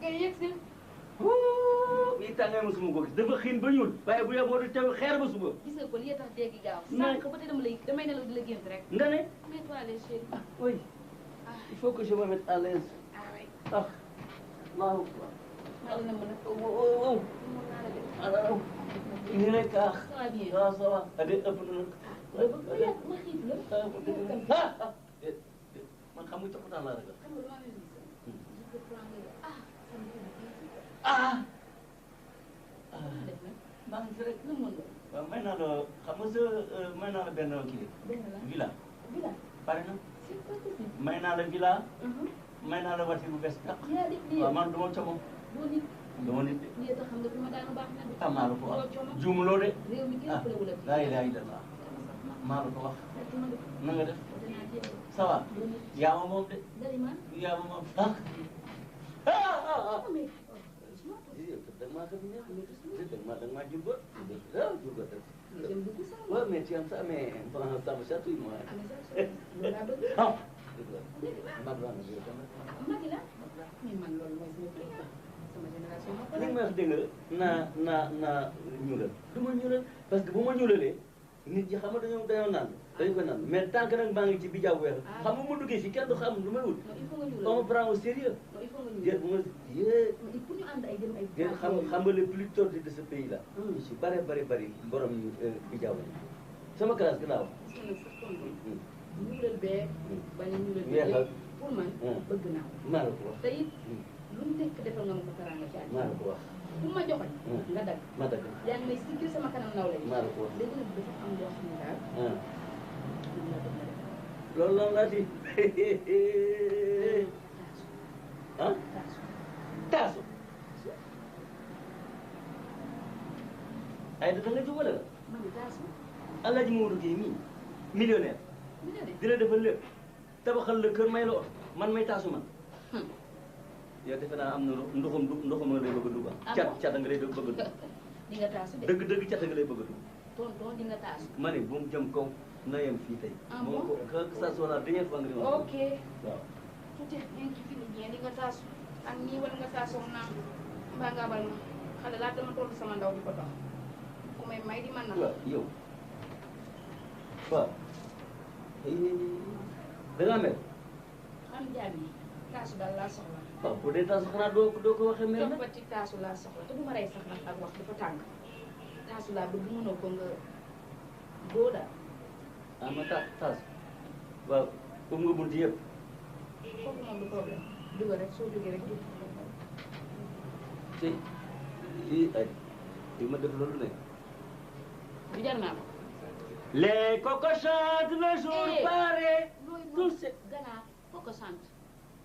ngay yegg si bii tàngay ma suma ko gis dafa xiin ba ñuul waaye bu yeboo du teew xeer ba suba gis nga ko li tax dégg gaaw sànq ba tey damay nelaw di la gént rek nga ne mets-toi à l'aise chérie oui il faut que je me mette à l'aise ah Allahu akbar maa ngi mën a waaw nii rek ah ça va bien waaw ça va ade ëpp na nag ma xiif la man xam nga coxataan laa ragal ah maa ngi fi rek waaw may naa la xam nga sa may naa la benn kii villa pare na may naa la villa may naa la voiture bu bees tàq waaw man du ma como du ma nit de xam naa la ko wax juumuloo de ah laa ilaaha illallaah maa la ko wax na nga def ça va yaa ma moom de yaa ma moom ah da nga maa xam ne da nga maa jur ba jur ba waaw mais tu as ça mais ça me chatouille moi ah mag laa nga jur magi la mais man loolu mooy sama génération li nga ma wax dégg nga naa ñuulal du ma ñuulal parce que bu ma ñuulalee nit ñi xam nga dañoo naan dañ ko naan mais tant que nag maa ngi ci bijaaw weer xam nga mu duggee si kenn du xam lu may wut on me prend au sérieux déet ma yée pour ñu ànd ay dem ay déet xam nga le plus tordu de ce pays là si bari borom bijaaw la sama classe gën a wax ñuulal bee bañ a ñuulal weexal pour man bëgg naa maa la ko wax te it lu mu nekk defal nga ma ko teraanga ci maa la ko wax bu ma joxoñ nga dagg ma dagg yaa ngi may siggil sama kanam nawle maa la ko wax léegi nag dafa am loo xam ne daal loolu lan laa di ah taasu ay da nga jubale la man taasu Alaaji Modou Gueye mii millionnaire di la defal lépp tabaxal la kër may la oto man may taasu man yow defe naa am na ndoxum nga lay bëgg a dugg cat nga lay bëgg a dugg di nga taasu de dëgg cat nga lay bëgg a dugg tonton di nga taasu ma ne bu mu jëm kaw na yem fii tey moo ko que ça soit la dernière fois nga di wax ok waaw tuuti ñeen ci fini ñeen di nga taasu ak ñii wala nga taasoo naa mbaa nga abal ma xale laa dama toll sama ndaw di ko dox ku may di man na waaw yow waaw da ngaa mel xam jaam yi taasu daal laa soxla waaw bu dee taasu xanaa doo ko waxee mel topp ci taasu laa soxla te du ma rey sax nag ak wax dafa tàng taasu laa bëgg mënoo ko nga boo daal ah ma taasu waaw comme nga bunti yëpp kooku moom du problème dugal rek soo jógee rek dugg te lii ay di ma def loolu ne du jar naa ko les coqs chantent le jour paraît tout c'est ganaar kooku sant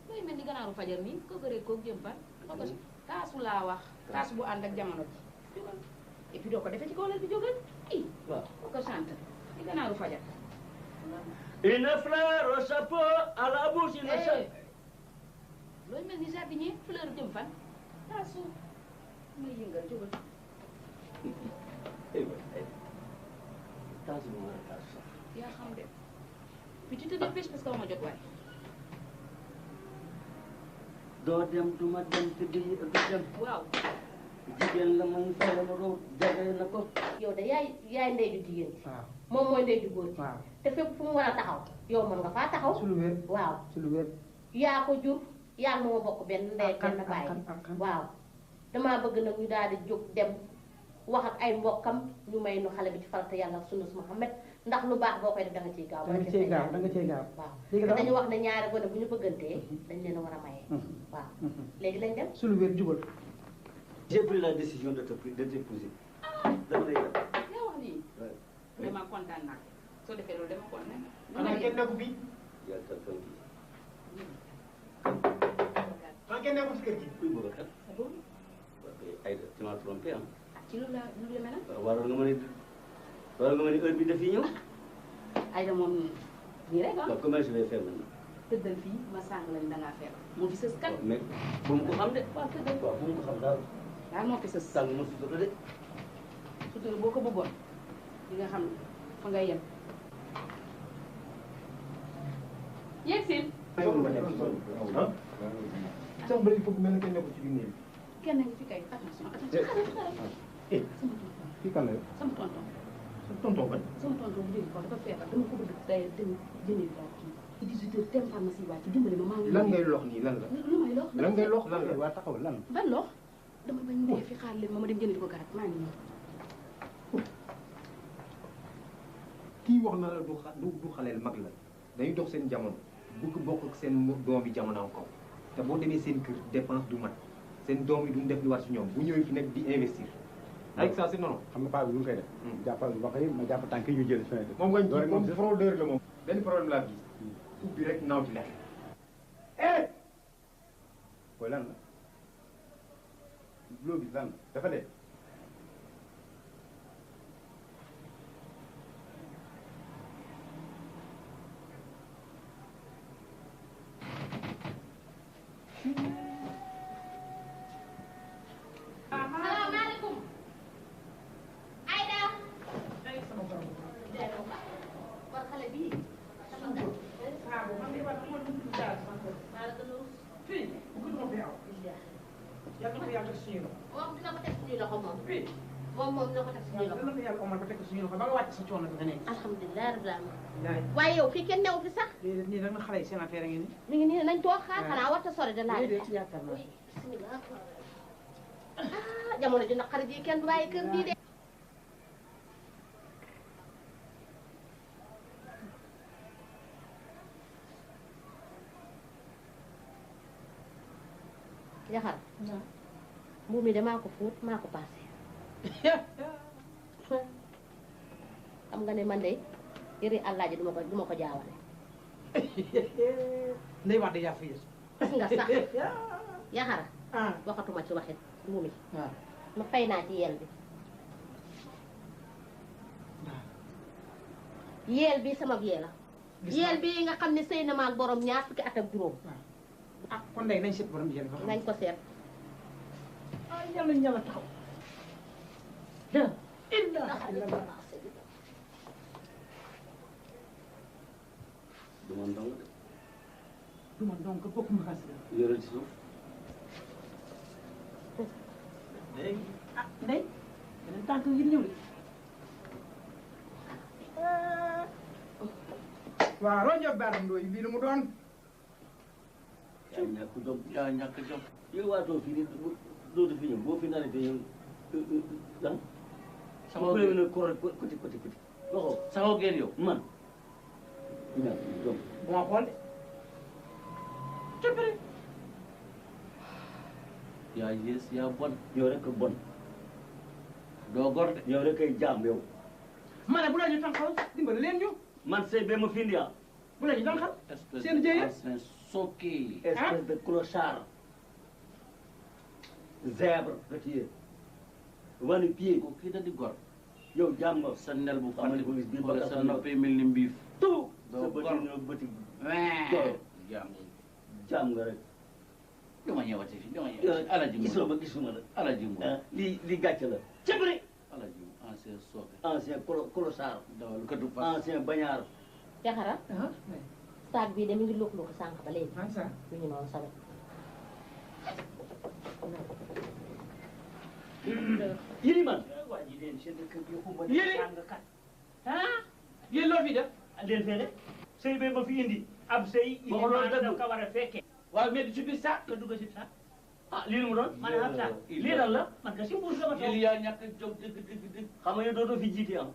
looy mel ni ganaaru fajar nii kooku rek kooku jëm fan kooku taasu laa wax taasu bu ànd ak jamono ji jógal et puis doo ko defee ci kaw la bi jógal i waaw kooku sant ni ganaaru fajar une fleur au chapeau à la bouche une looy mel ni jardinier fleur jëm fan taasu may yëngal jógal taasu bu war a taasu sax yaa xam de puis tu te dépêches parce que ma jot waay doo dem du ma dem te du dem waaw jigéen la muy fayal ma doo jagale na ko yow de yaay ndey ju jigéen ci moom mooy ndey ju góor ci te fépp fu mu war a taxaw yow mën nga faa taxaw su lu wér waaw su lu wér yaa ko jur yaa moo bokk benn ndey benn baay waaw damaa bëgg nag ñu daal di jóg dem wax ak ay mbokkam ñu may nu xale bi ci farata yàlla ak sunna Muhammad ndax lu baax boo koy def da nga ciy gaaw da nga ciy gaaw da nga ciy gaaw waaw léegi te dañu wax ne ñaari gone bu ñu bëggantee dañ leen a war a maye waaw léegi lañ dem su lu wér jubal j'ai pris la décision de t'épouser dama lay def yaa wax lii vraiment kontaan naa soo defee loolu dama kontaan xanaa kenn nekku fi yaa tal fan kii xanaa kenn nekku ci kër gi kuy bëgg a xel ay tu m'as trompé ah ci lu la mel waroon nga mën a heure bi daf yi ñëw ay da moom nii rek ah comment je vais faire maintenant tëddal fii ma sàng lañ dangaa feebar moo fi sës kat mais bu mu ko xam de waaw tëddal waaw bu mu ko xam daal daal moo fi sës sàng ma sutura de sutura boo ko bëggoon di nga xam fa ngay yem yegg si sax bëri foofu mel na kenn nekku ci biir néeg kenn ngi fi kay attention xaaral fii kan la sama tonton tonton ban sama tonton bu jógee kaw dafa feebar dama ko bëgg day dem jëndee daal kii 18 heures tem pharmacie wàcc dimbali ma maa ngi lan ngay lox nii lan la lu may lox lan ngay lox lan la waa taxaw lan ban lox dama bañ dee fi xaar leen ma dem jëndi ko garab maa ngi ñëw kii wax na la du xaleel mag la dañuy dox seen jamono bëgg bokk ak seen doom bi jamono kaw te boo demee seen kër dépense du mat seen doom yi duñ def li war si ñoom bu ñëwee fi nekk di investir avec ça c'est non xam nga paa bi lu mu koy def jàppal loxo yi ma jàpp tànk yi ñu jël fenêtre moom ngañ ci moom fraudeur la moom benn problème laa gis ubbi rek naaw ci lekk koy lan la loo gis lan la dafa dee salaamaaleykum. Aïda. war xale bii sama gan. moom dina ko teg suñuy loxo moom. moom na ko teg suñu loxo. dana ko yàlla omal ba teg ko suñu loxo ba nga wàcc sa coono bi nga nekk. alhamdulilah rabbil alamin. waaye yow fii kenn newu fi sax. déedéet nii rek na xale yi seen affaire ngi ni. mi ngi nii nañ toog xaar xanaa warta sori de laaj. déedéet yaakaar naa. bismillah. jamono ji naqari ji kenn du bàyyi kër gii de. Yaxar. mbuum mi de maa ko fóot maa ko paase. xam nga ne man de yëri àllaaji du ma ko jaawale. ndey wax de yaa fi yës. gis nga sax Yaxara. waxatuma ci waxit mbuum mi. ma fay naa ci yeel bi. yeel bi sama yeel la. yeel bi nga xam ne sëy na ma ak borom ñaar fukki at ak juróom. ah kon ndey nañ seet borom yeel ba. nañ ko seet. ah yàlla ñala taxaw. du ma ndong de. du ma ndong ko bokk ma xas la. yore ci suuf. ndey ah ndey. beneen tànk yi ñëw de. waaw rojo baram ndooy bii lu mu doon. yaa ñàkk jom yaa ñàkk jom. yow waatoo fii nii dootu fi ñëw boo fi naree ñëw lan. sama bële na koro côté loxo saxoo ngeen yow man. ñàkk jom. bu ma xool de. cëppere. yaa yées yaa bon. yow rek a bon. doo gor de. yow rek ay jaam yow. ma ne bu la ñu tànqal dimbali leen ñu. man sëy bee ma fi indi ah. bu la ñu tànqal. espèce seen jëye. de soqué. espèce de clochard. zèbre nga ci yéen. wani pied. ko kii da di gor. yow jaam nga. sa nel bu xamal ko gis biir wala ba sa noppee mel ni mbiif. tout. doo sa gor bëti na bëti. jaam jaam nga rek. dama ñëwati fi dama ñëwati. alaji gisoo ma gisuma la. alaji mu lii gàcce la. cëppri. alaji mu ancien soppe. ancien clochard. dawal katu fas. ancien bañaar. Yaxara. saag bii de mi ngi lóog-lóog sànq ba léegi. mi ngi noonu sawe. yéen man. yéen yéen loo fi def. leen fee de sëy bee ma fi indi ab sëy. waxuloo dëgg ka war a fekkee. waaw mais ci biir saak nga dugg si saak. ah lii lu mu doon. man ab saak lii lan la man ka si mbuus la ma toog. yéen yaa ñàkk jom dëgg. xam nga yow dootoo fi jiite am.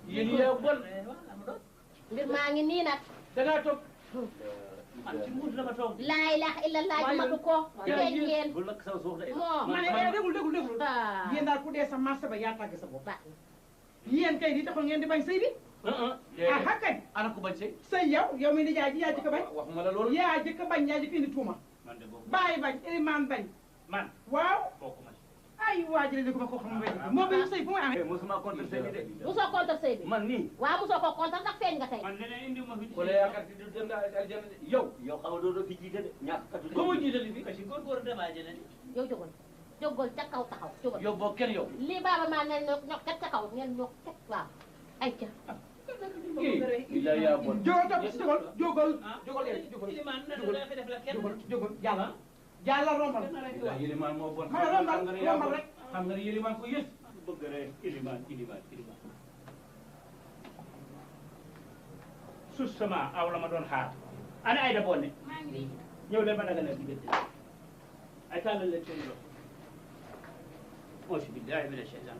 yéen yaa bon. mbir maa ngi nii nag. dangaa toog. man ci mbuus la ma toog. laa ilaaha illallah ji matu ko. feeñ ngeen. bu lakk sama suuf de. moo ma ne dégul. yéen daal ku dee sa marché ba yaa tàgg sa bopp. yéen kay di taxul ngeen di bañ sëy bi. ah kañ. ana ko bañ sëy. sëy yow mi di jaay ji yaa jëkk bañ. waxuma la loolu. yaa jëkk bañ yaa jëkk indi tuuma. man de boobu bàyyi bañ ilimaan bañ. man waaw. bokku ma ay waa jëlee ko ma koo xam ne moom bi mu sëy fu mu amee. mosuma contre sëy bi de. musoo contre sëy bi. man nii. waaw musoo ko contre ndax feeñ nga tey. man leneen indi ma fi. wala yaakaar di dem nga aljanna yow. yow xam nga dootoo fi jiite de ñàkk katu. ko mu jiite li fi. kasi góor dem àjjana ni. yow jógal ca kaw taxaw jógal. yow boo kenn yow. lii baaba maa ne ñok kat ca kaw ngeen ñok kat waaw ay ca. kii la yaa bon. jógal. jàlla rombal. Yilimaan moo bon. ma rombal rek. xam nga ne Yilimaan ko yës. bëgg rek ilimaan sus sama aw la ma doon xaar ana ay da bonne ñëw leen ma naga la diggante ay tàllal leen seen loxo auzu billahi mina shaytaan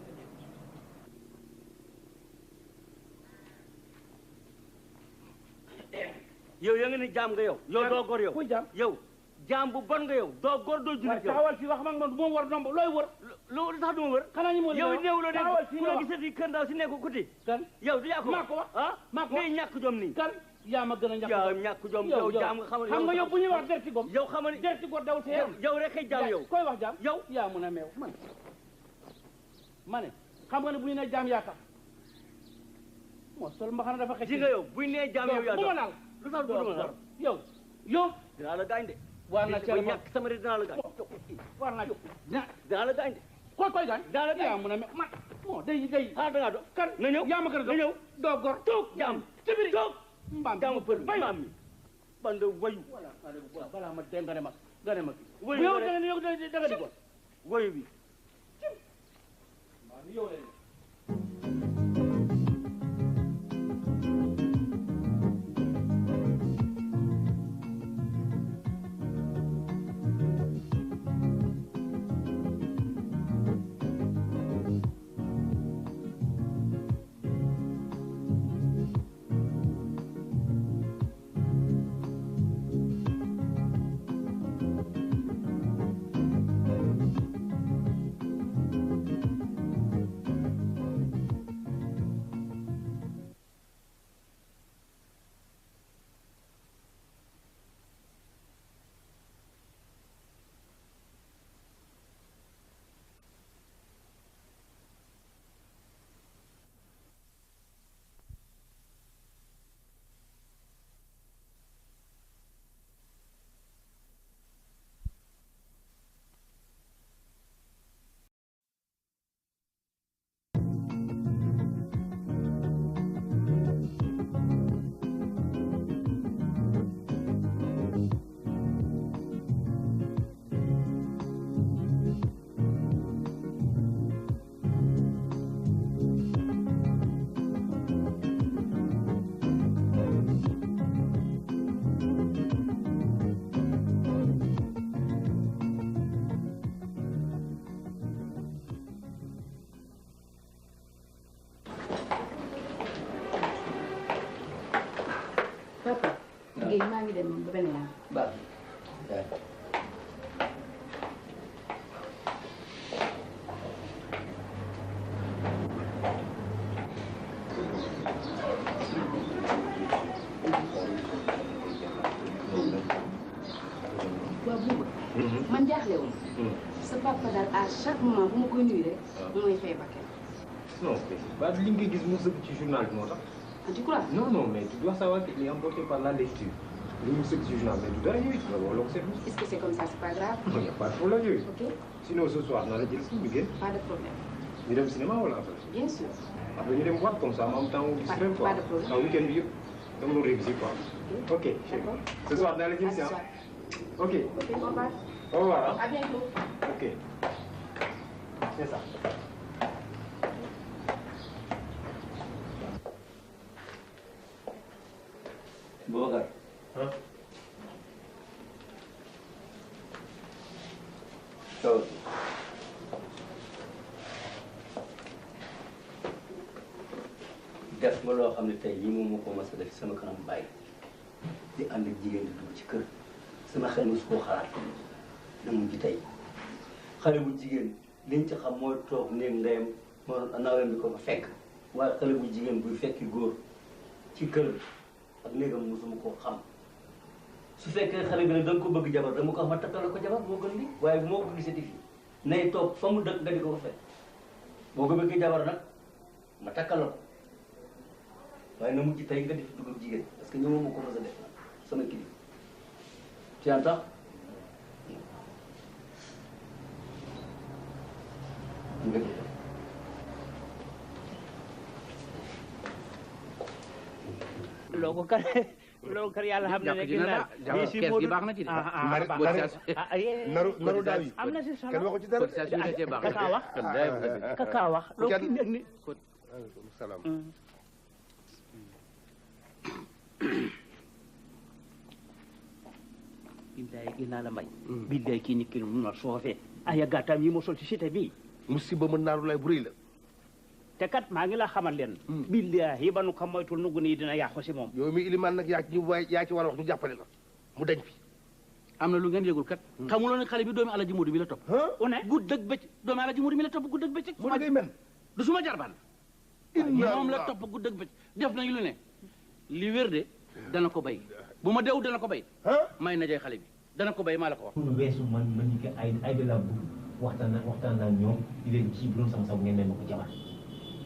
yow ya nga ni jaam nga yow. yow doo gor yow. kuy jaam yow jaam bu bon nga yow doo gor doo jullit yow. taxawal fii wax ma man du ma war ndomb looy wër. loolu tax du ma wër. xanaa ñu mën yow néew la taxawal dégg fii ku la gisati kër ndaw si nekk kuti. kan yow du yaa ko maa ko wax ah maa ko wax ngay ñàkk jom nii. kan yaa ma gën a ñàkk yaa ñàkk jom yow jaam nga xam nga yow bu ñuy wax derti gom yow xam nga ni derti gor daw tee yow rek kay jaam yow. koy wax jaam yow yaa mun a meew man ma ne xam nga ne bu ñu nee jaam yaa tax moo sol mbaxana dafa xëcc. ji nga yow buñ nee jaam yow yaa bu ma laal lu tax du ma laal yow dinaa la gaañ de. war na cere ñàkk sama de dinaa la gaañ. war naa dinaa la gaañ de. koy gaañ. dinaa la gaañ yaa mun a meew man bon day ah da ngaa do kan na ñëw yaa ma gën a na ñëw doo gor toog jaam tibiri toog mbaam jaamu pël mbaam mi bande wayu balaa ma dee nga ne ma wayu yow da nga di gor wayu bi papa Guèye maa ngi dem ba beneen yoon. baax waaw buuba man jaaxle woon sa papa daal à chaque moment bu ma koy nuyu rek mooy fay bakkan. Non, bah, li nga gis mu sëgg ci journal bi moo tax. Tu crois? Non, non, mais tu dois savoir qu'il est emporté par la lecture. Li mu sëgg ci journal mais du dara yooyu nga woo c'est Est-ce que c'est comme ça, c'est pas grave? Il n'y a pas de problème yooyu. Ok. Sinon ce soir naa la jël si ñu génn. Pas de problème. ñu dem cinéma wala après. Bien sûr. Après ñu dem voir comme ça en même temps on distraire quoi. Pas de problème. En week-end bi yëpp dama doon réviser quoi. Ok, chérie. Ce soir naa la jël si ah. Ok. Ok, au revoir. Au revoir. À bientôt. Ok. C'est ça. Boubacar. Hein? Ciao. def nga loo xam ne tey lii moom moo ko mas a def sama kanam bàyyi di ànd ak jigéen di dugg ci kër sama xel mosu koo xalaat na mu ci tey xale bu jigéen liñ ci xam mooy toog néeg ndeyam moo nawem bi ko fa fekk waaye xale bu jigéen buy fekki góor ci kër ak néegam mosuma koo xam su fekkee xale bi nag da nga ko bëgg jabar dama ko wax ma takkal ko jabar moo gën li waaye bu moo ko gisati fii nay toog fa mu dëkk nga di ko fa fekk boo ko bëggee jabar nag ma takkal ko waaye na mujj tey nga def dugg ak jigéen parce que ñoom ma ko mos a def sama kilifa tu entends loolu kar yàlla xam na ne gis naa kees gi baax na ci de. naru daaw yi am na si solo kenn waxu ci dara kaka wax kaka wax loolu nekk ni salaam billaay gis naa la mbay billaay kii nit ki mun na soofee aya gàttam yi mo sol ci cité bii musiba mën naaru lay bu rëy la te kat maa ngi la xamal leen billahi ba nu ko moytul nu gune yi dina yàqu si moom yow mi ilimaan nag yaa ci yaa ci war a wax ñu jàppale la mu dañ fi am na lu ngeen yëgul kat xamuloo ne xale bi doomi Alaji Moodu bi la topp une gudd dëgg bëccëg doomi Alaji Moodu bi la topp gudd dëgg bëccëg mu ngay men du suma jarbaan moom la topp gudd dëgg bëccëg def nañu lu ne li wér de dana ko bay bu ma deew dana ko bay may najee xale bi dana ko bay maa la ko wax lu weesu man ñu ko ay de la bëgg waxtaan naa ñoom di leen ci bu doon sama sabu ngeen mel ma ko jabar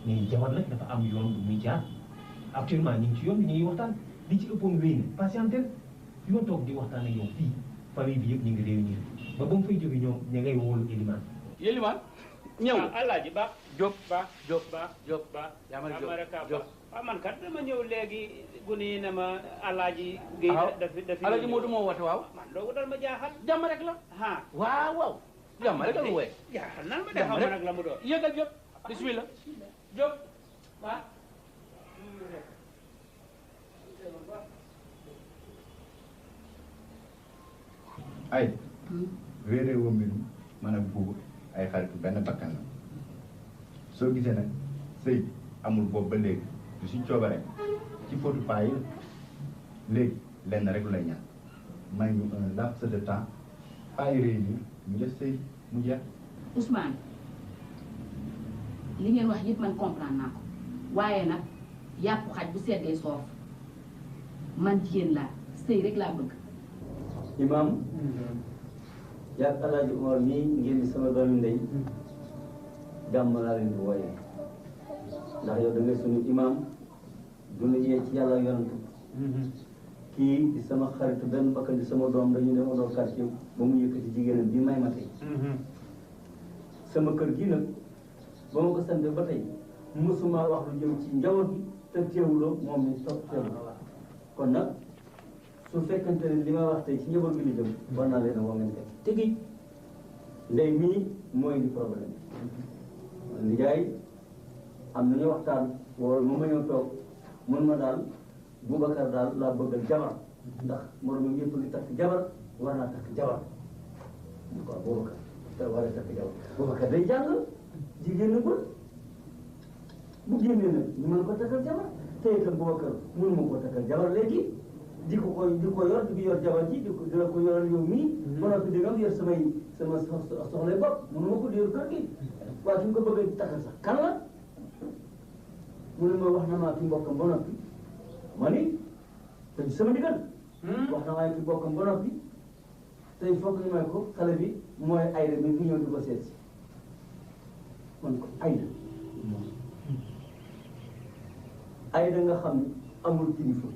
mais jabar nag dafa am yoon bu muy jaar actuellement ñu ngi ci yoon bi ñu ngi waxtaan li ci ëppoon wéy na patientel fi ma toog di waxtaan ak yow fii famille bi yëpp ñu ngi réunir ba ba mu fay jóge ñoom ña ngay woolu Elimane Elimane ñëw alaaji ba Diop ba Diop ba Diop ba Yamari amaraka Diop waaw man kat dama ñëw léegi gune yi ne ma alaaji Guèye dafi Alaji Moodu moo woote waaw man loolu dal ma jaaxal jàmm rek la ah waaw waaw jàmm rek la mu wooye jaaxal nan ma de xam nag la mu doon yëgal Diop bismillah jóg waa ay réeré woo mbir mi man ak buubu ay xaritu benn bakkan la soo gisee nag sëy amul boobu ba léegi du si coobare ci fóotu paa yi léegi lenn rek lay ñaan may ñu un laps de temps paa yi réunir ñu def sëy mu jeex. Ousmane li ngeen wax yëpp man comprendre naa ko waaye nag yàpp xaj bu seddee soof man jigéen laa sëy rek laa bëgg. Imaam yaag Alaaji Umar mii ngeen di sama doomi ndey gàmm laa leen di wooyee ndax yow da ngay sunu imaam du ñu yee ci yàlla yonantu kii di sama xaritu benn bakkan di sama doom dañu dem odoo quartier ba mu yëkkati jigéenam bi may ma tey sama kër gi nag ba ma ko sant ba tey mosuma wax lu jëm ci njaboot bi te teewuloo moom mi topp teewul kon nag su fekkente ne li ma wax tey ci njaboot bi li jëm war naa leen a woo ngeen teg tegi ndey mii mooy di problème nijaay am nañu waxtaan wala ma ñëw toog mun ma daal Boubacar daal laa bëggal jabar ndax moroom yëpp li takk jabar war naa takk jabar ñu ko Boubacar te war a takk jabar Boubacar day jàng jigéen nagul bu génnee nag ñu mën ko takkal jabar te itam Boubacar mënu ma koo takkal jabar léegi di ko yor di yor jabar ji di la ko yoral yow mii ba noppi di nga yor sama soxlay bopp mënu ma ko di yor kër gi waaye fi mu ko bëgg takkal sax kan la mu ne ma wax na maa ki mbokkam ba noppi ma ni te sama digal wax na maa ki mbokkam ba noppi te il faut que ñu may ko xale bi mooy Ayda bi fi ñëw di ko seet si man ko Ayda nga xam ne amul kilifa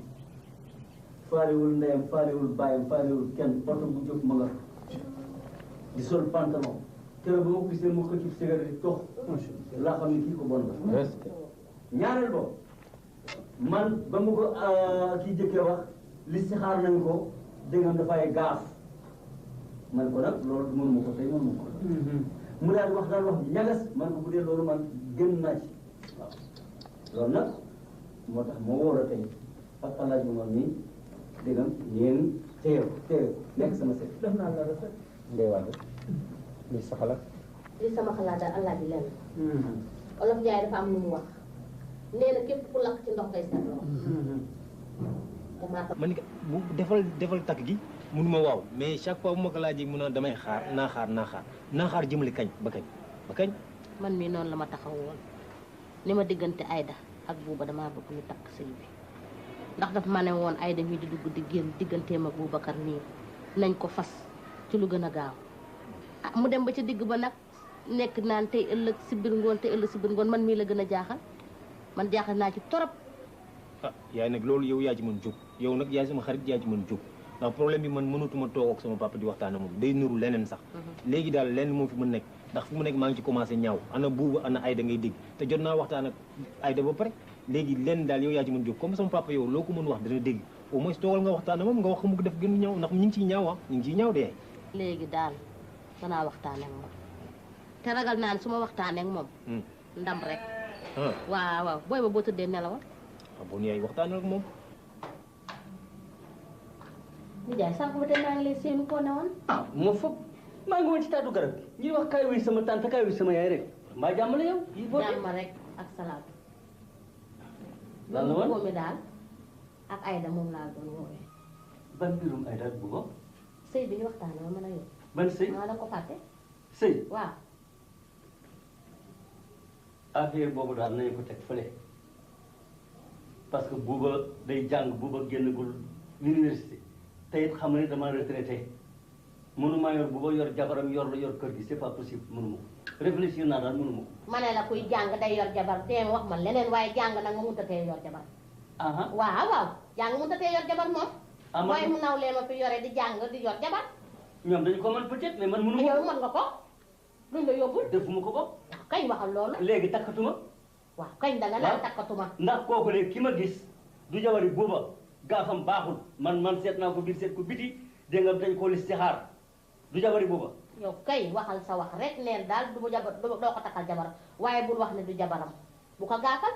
faalewul ndeyam faalewul bàyyam faalewul kenn oto bu jóg ma nga di sol pantalon keroog ba ma ko gisee mu xëcc cigarette di tox laa xam ne kii ko bon la ñaareel bo man ba mu ko kii jëkkee wax li si xaar nañ ko dégg nga dafay gaaf man ko nag loolu mënuma ko tey mënuma ko mu daal wax daal wax bi ñagas man ko bu dee loolu man gën naa ci waaw loolu nag moo tax moo wóor a tey ak Alaaji Umar nii dégg nga yéen teew nekk sama set def naa la rafet Ndeye Wade li sa xalaat. li sama xalaat daal allah ji lenn Olof Njaay dafa am lu mu wax nee na képp ku lakk ci ndox ngay seetloo man bu defal takk gi mënuma waaw mais chaque fois bu ma ko laajee mu naan damay xaar naa xaar jëmale kañ ba kañ man mii noonu la ma taxaw woon ni ma diggante Ayda ak Buuba damaa bëgg ñu takk sëy bi ndax daf ma ne woon Ayda mii di dugg di génn digganteem ak Boubacar nii nañ ko fas ci lu gën a gaaw mu dem ba ci digg ba nag nekk naan tey ëllëg si biir ngoon tey ëllëg si biir ngoon man mii la gën a jaaxal man jaaxal naa ci torop yaay nag loolu yow yaa ci mën jóg yow nag yaay sama xarit yaa ci mën jóg ndax problème bi man mënatuma toog ak sama papa di waxtaan ak moom day nuru leneen sax léegi daal lenn moo fi mën nekk ndax fu mu nekk maa ngi ci commencé ñaaw ana Buuba ana Ayda ngay dégg te jot naa waxtaan ak Ayda ba pare léegi lenn daal yow yaa ci mën jóg comme sama papa yow loo ko mën wax dana dégg au moins toogal nga waxtaan ak moom nga wax ko mu def gën ñaaw ndax ñu ngi ciy ñaaw ñu ngi ciy ñaaw de léegi daal danaa waxtaan ak moom te ragal naa ne su ma waxtaanee ak moom ndam rek waaw booy ba boo tëddee nelawal bon yaay waxtaan ak moom nijaay sànq ba tey maa ngi lay séenu koo ne woon moo foog maa ngi woon ci taatu garab gi ñuy wax kaay wi sama tante kaay wi sama yaay rek mbaa jàmm la yow jàmm rek ak salaatu lan la woon boobu mi daal ak Ayda moom laa doon woowee ban mbirum Ayda ak Buuba sëy bi ñu waxtaanee ma mën a yow ban sëy da nga ko fàtte sëy waaw affaire boobu daal nañu ko teg fële parce que Buuba day jàng Buuba génnagul université te it xam ne dama retraité mënuma yor Buuba yor jabaram yor kër gi c'est pas possible mënuma ko réfléchir naa daal mënuma ko ma ne la kuy jàng day yor jabar te wax ma leneen waaye jàng nag ma mënut a tee yor jabar waaw jàng mënut a tee yor jabar moom mooy mu naw lee ma fi yore di jàng di yor jabar ñoom dañu ko mën peut-être mais man mënuma ko yow mën nga ko luñ la yóbbul defuma ko bopp kañ waxal loolu léegi takkatuma waaw kañ da nga naan takkatuma ndax kooku léegi ki ma gis du jawari Buuba gaafam baaxul man seet naa ko biir seet ko biti dégg nga dañ ko listixaar du jawari Buuba yow kay waxal sa wax rek neen daal du doo ko takkal jabaram waaye bul wax ne du jabaram bu ko gaafal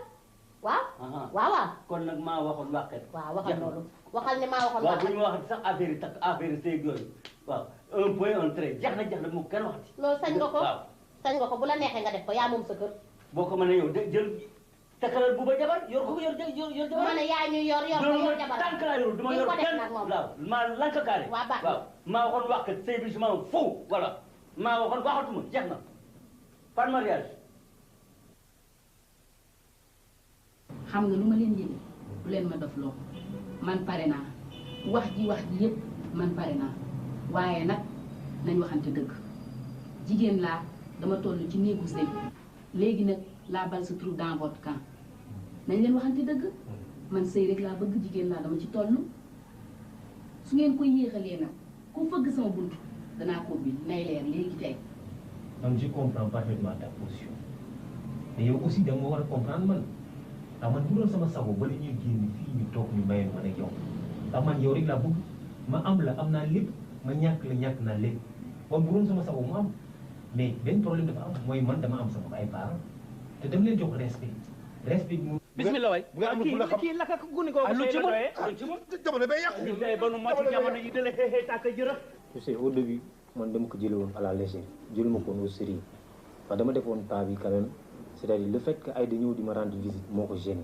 waaw. waaw kon nag maa waxoon wàqet. waaw waxal loolu waxal ne maa waxoon waaw wàqet. bu ñu waxati sax affaire yi takk affaire yi seeg yooyu waaw un point un trait jeex na mu kenn waxati. loolu sañ nga ko waaw sañ nga ko bu la neexee nga def ko yaa moom sa kër. boo ko mënee yow jël takkalal bu ba jabar yor ko yor jabar. ma ne yaa ñu yor jabar tànk laa yor duma yor kenn waaw maa lank kaare. waaw baax waaw maa waxoon wàqet sëy bi si maa fou voilà maa waxoon waxatuma jeex na par mariage. xam nga lu ma leen yële lu leen ma def loo man pare naa wax ji yëpp man pare naa waaye nag nañ waxante dëgg jigéen laa dama toll ci néegu sëy léegi nag la balle se trouve dans votre camp nañ leen waxante dëgg man sëy rek laa bëgg jigéen laa dama ci toll su ngeen koy yéexalee nag ku fëgg sama bunt danaa ko bi nay leer léegi tey. man je comprends parfaitement ta position mais yow aussi da nga war a comprendre man. ndax man bu doon sama sago ba la ñuy génn fii ñu toog ñu maye ma ne yow ndax man yow rek laa bëgg ma am la am naa lépp ma ñàkk la ñàkk naa lépp kon bu doon sama sago mu am mais benn problème dafa am mooy man dama am sama ay parents te dama leen jox respect mu. bismillah waay bu nga amul fu la xam kii laka guni ko lu ci mën jamono bay yàq ñu day ba nu mati jamono yi dale xeexee tàkk jërë. tu sais au début man dama ko jële woon à la légère jëluma ko woon au sérieux parce que dama defoon pas bi quand même. c'est-à-dire le fait que Aïda ñëw di ma rendre visite moo ko gêné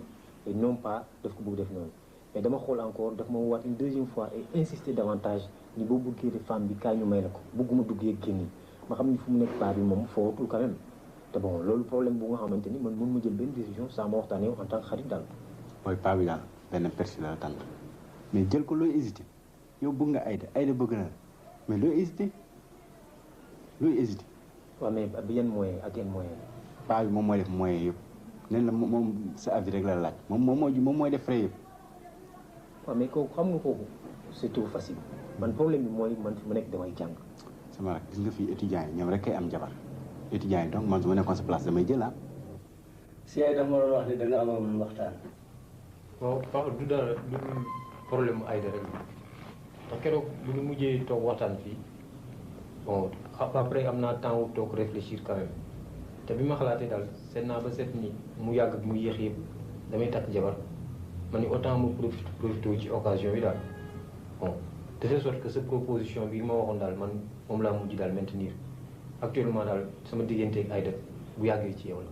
et non pas daf ko bëgg def noonu mais dama xool encore daf ma waat une deuxième fois et insister davantage ni boo bëggee de femme bi kaay ñu may la ko bëgguma dugg yeeg génn yi ma xam ni fu mu nekk paa bi moom footul quand même te bon loolu problème bu nga xamante ni man mën ma jël benn décision sans ma waxtaan yow en tant que xarit daal. mooy paa bi daal benn persil la tànn mais jël ko looy hésité yow bëgg nga Aïda bëgg na la mais looy hésité. waaw mais bi yan moyen ak yan moyen. paa bi moom mooy def moyen yëpp nen la moom sa avis rek la laaj moom mooy def frais yëpp. waaw mais kooku xam nga kooku c'est trop facile man problème bi mooy man fi mu nekk damay jàng. sama rak gis nga fii étudiants yi ñoom rek kay am jabar étudiants yi donc man su ma nekkoon sa place damay jëlaat. si ay dama doon wax ne da nga amoon waxtaan. waaw Paa du dara du problème mu Aïda rek ndax keroog bu ñu mujjee toog waxtaan fii bon après am naa temps wu toog réfléchir quand même. te bi ma xalaatee daal seet naa ba seet ni mu yàgg ak mu yéex yëpp damay takk jabar ma ni autant mu profité ci occasion bi daal bon de telle sorte que sa proposition bi ma waxoon daal man moom laa mujj daal maintenir actuellement daal sama diggante ak Aïda bu yàggee ci yow la.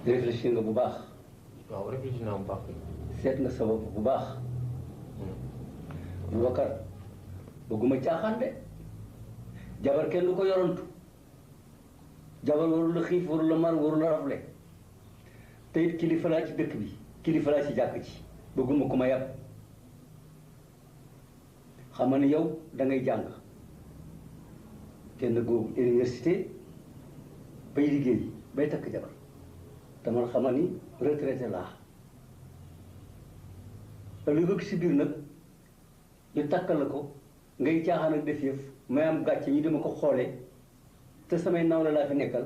réfléchir nga bu baax. waaw réfléchir naa bu baax. seet nga sa bopp bu baax. Boubacar bëgguma caaxaan de jabar kenn du ko yorantu jabar warul la xiif warul la mar warul la rafle te it kilifa laa ci dëkk bi kilifa laa ci jàkk ci bëgguma ku ma yàpp xam nga ne yow da ngay jàng kenn googu université bay liggéey bay takk jabar te man xam nga ni retraité laa li bëgg si biir nag ñu takkal la ko ngay caaxaan ak def yëf may am gàcce ñu dama ko xoolee te samay nawle laa fi nekkal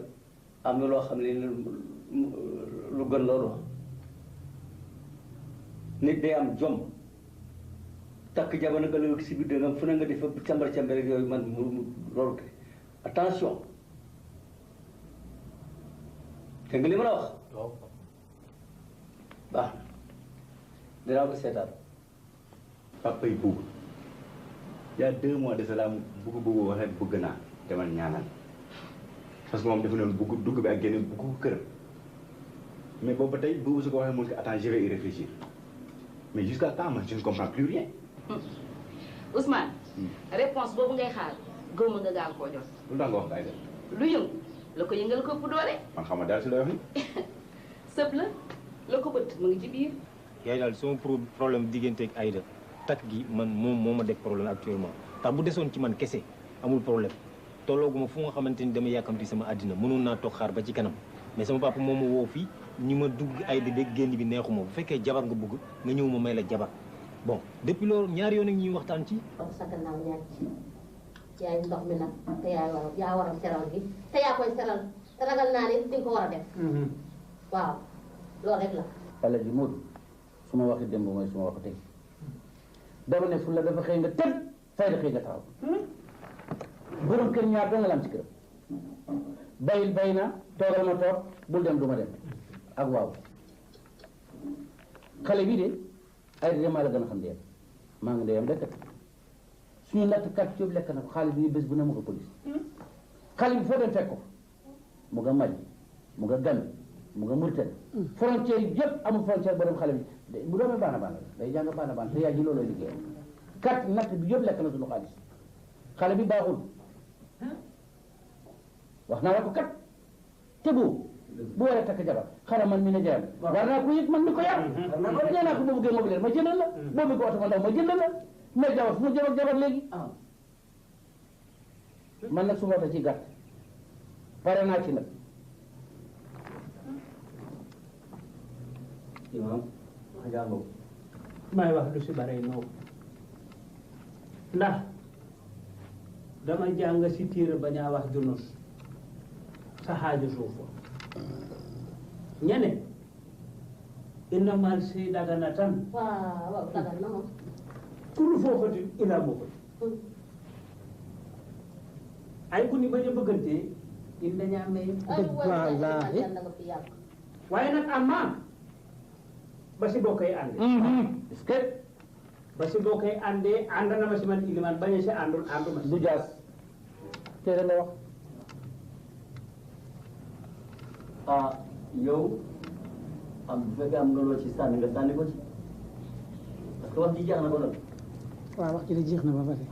am na loo xam ne lu gën loolu nit day am jom takk jabar nag ëllëg si biir dëngam fu ne nga def càmbar càmbar ak yooyu man mu loolu te attention te nga li ma la wax baax na dinaa ko seetaan papa yi bugg il y a 2 mois de cela bugg wax rek bëgg naa demal ñaanal parce que moom dafa noonu bugg dugg bi ak génn bugg ko këram mais boobu ba tey boobu su ko waxee mun ko attends je vais y réfléchir mais jusqu'à temps man je ne comprends plus rien. Ousmane. réponse boobu ngay xaar gëw ma nga gaaw koo jot. lu tax nga wax Aïda. lu yëngu la ko yëngal ko ëpp doole. man xam nga daal si lay wax ni. sëb la ko bët mu ngi ci biir. yaay daal sama problème diggante ak Aïda takk gi man moom moo ma def problème actuellement tax bu desoon ci man kese amul problème tollooguma fu nga xamante ni dama yàkkamti sama àddina mënoon naa toog xaar ba ci kanam mais sama papa moom ma woo fii ñi ma dugg Aïda beeg génn bi neexuma bu fekkee jabar nga bëgg nga ñëw ma may la jabar bon depuis loolu ñaari yoon ak ñuy waxtaan ci. waaw sa gannaaw ñaar ci yaay ndox mi nag te yaa war a seral gi te yaa koy seral te ragal naa ne di nga ko war a def. waaw loolu rek la. Alaaji Modou su ma waxee démb mooy su ma wax tey dama ne fu la dafa xëy nga tëdd fay da xëy nga taxaw borom kër ñaar doo nga lam ci kër bayil bay na toogal ma toog bul dem du ma dem ak waaw xale bii de ay maa la gën a xam ndeyam maa ngi ndeyam dëkk suñu natt kat coob lekk na ko xaalis bi bés bu ne mu ko police xale bi foo dem fekk ko mu nga Mali mu nga Gambie mu nga Mauritanie frontière yi yëpp amul frontière ba dem xale bi bu doomee baana baana la day jàng baana baana te yaa ji looloo liggéeyam kat natt bi yëpp lekk na suñu xaalis xale bi baaxul wax naa la ko kat te bu waree takk jabar xanaa man mi ne jaram war naa ko yëg man mi ko yar nee naa ko boo bëggee mobileer ma jëndal la boo bëggee oto ma ndaw ma jëndal la mais jabar fu ma jëm ak jabar léegi man nag su ma ci gàtt pare naa ci nag imam xajaango may wax du si bare noo ndax dama jàng si tiire bañaa wax junus sa xaaju suufa ñene innamal si dagana tan waaw dagan na moom kullu foofati ila moo ko ay bu ni bañ a bëggante il dañaa may wallaahi waaye nag amma ba si boo koy àndee est-ce que ba si boo koy àndee ànd na ma si man iliman bañ a si àndul ànduma si du jaas téere la wax ah yow am bu fekkee am nga loo ci sànni nga sànni ko ci parce que wax ji jeex na ba noppi. waaw wax ji de jeex na ba pare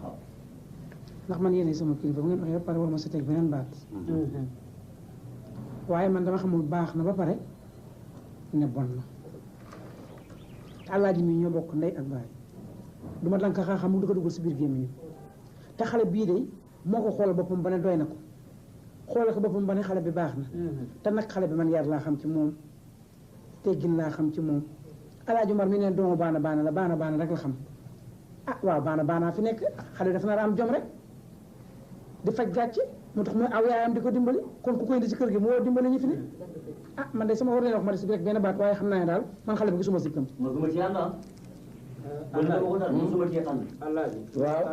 ndax man yéene sama kilifa bu ngeen waxee ba pare war ma sa teg beneen baat waaye man dama xamul baax na ba pare ne bon na Alaaji mi ñoo bokk ndey ak baay du ma danka xaa xamul du ko dugal si biir gémmiñu te xale bii de moo ko xoolal boppam ba ne doy na ko xoolal ko boppam ba ne xale bi baax na te nag xale bi man yar laa xam ci moom teggin laa xam ci moom Alaaji Umar mi ne doomu baana baana la baana baana rek la xam ah waaw baana baana fi nekk xale dafa nar a am jom rek di faj gàcce moo tax mooy aw yaayam di ko dimbali kon ku koy indi ci kër gi moo dimbali ñu fi ne ah man de sama war leen wax ma de si rek benn baat waaye xam naa ne daal man xale bi gisuma si kam mosuma ci ànd ah. mosuma ci ànd. Alaaji waaw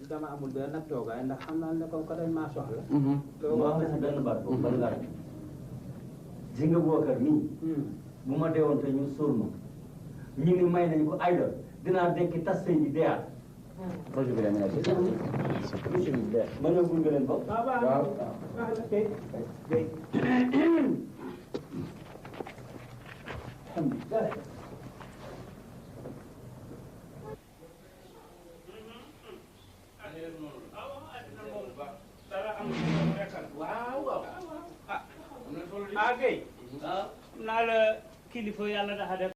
dama amul benn toogaay ndax xam naa ne comme que dañ maa soxla. ma wax la si benn baat boobu ban laaj. ji nga Boubacar nii. bu ma deewoon te ñu sóor ma ñu ngi may nañu ko ayda dinaa dekki tas sëy bi deeyaat. projet bi la ñu mën na gunge leen ba. waaw ah kay naa la kilifa yàlla dafa def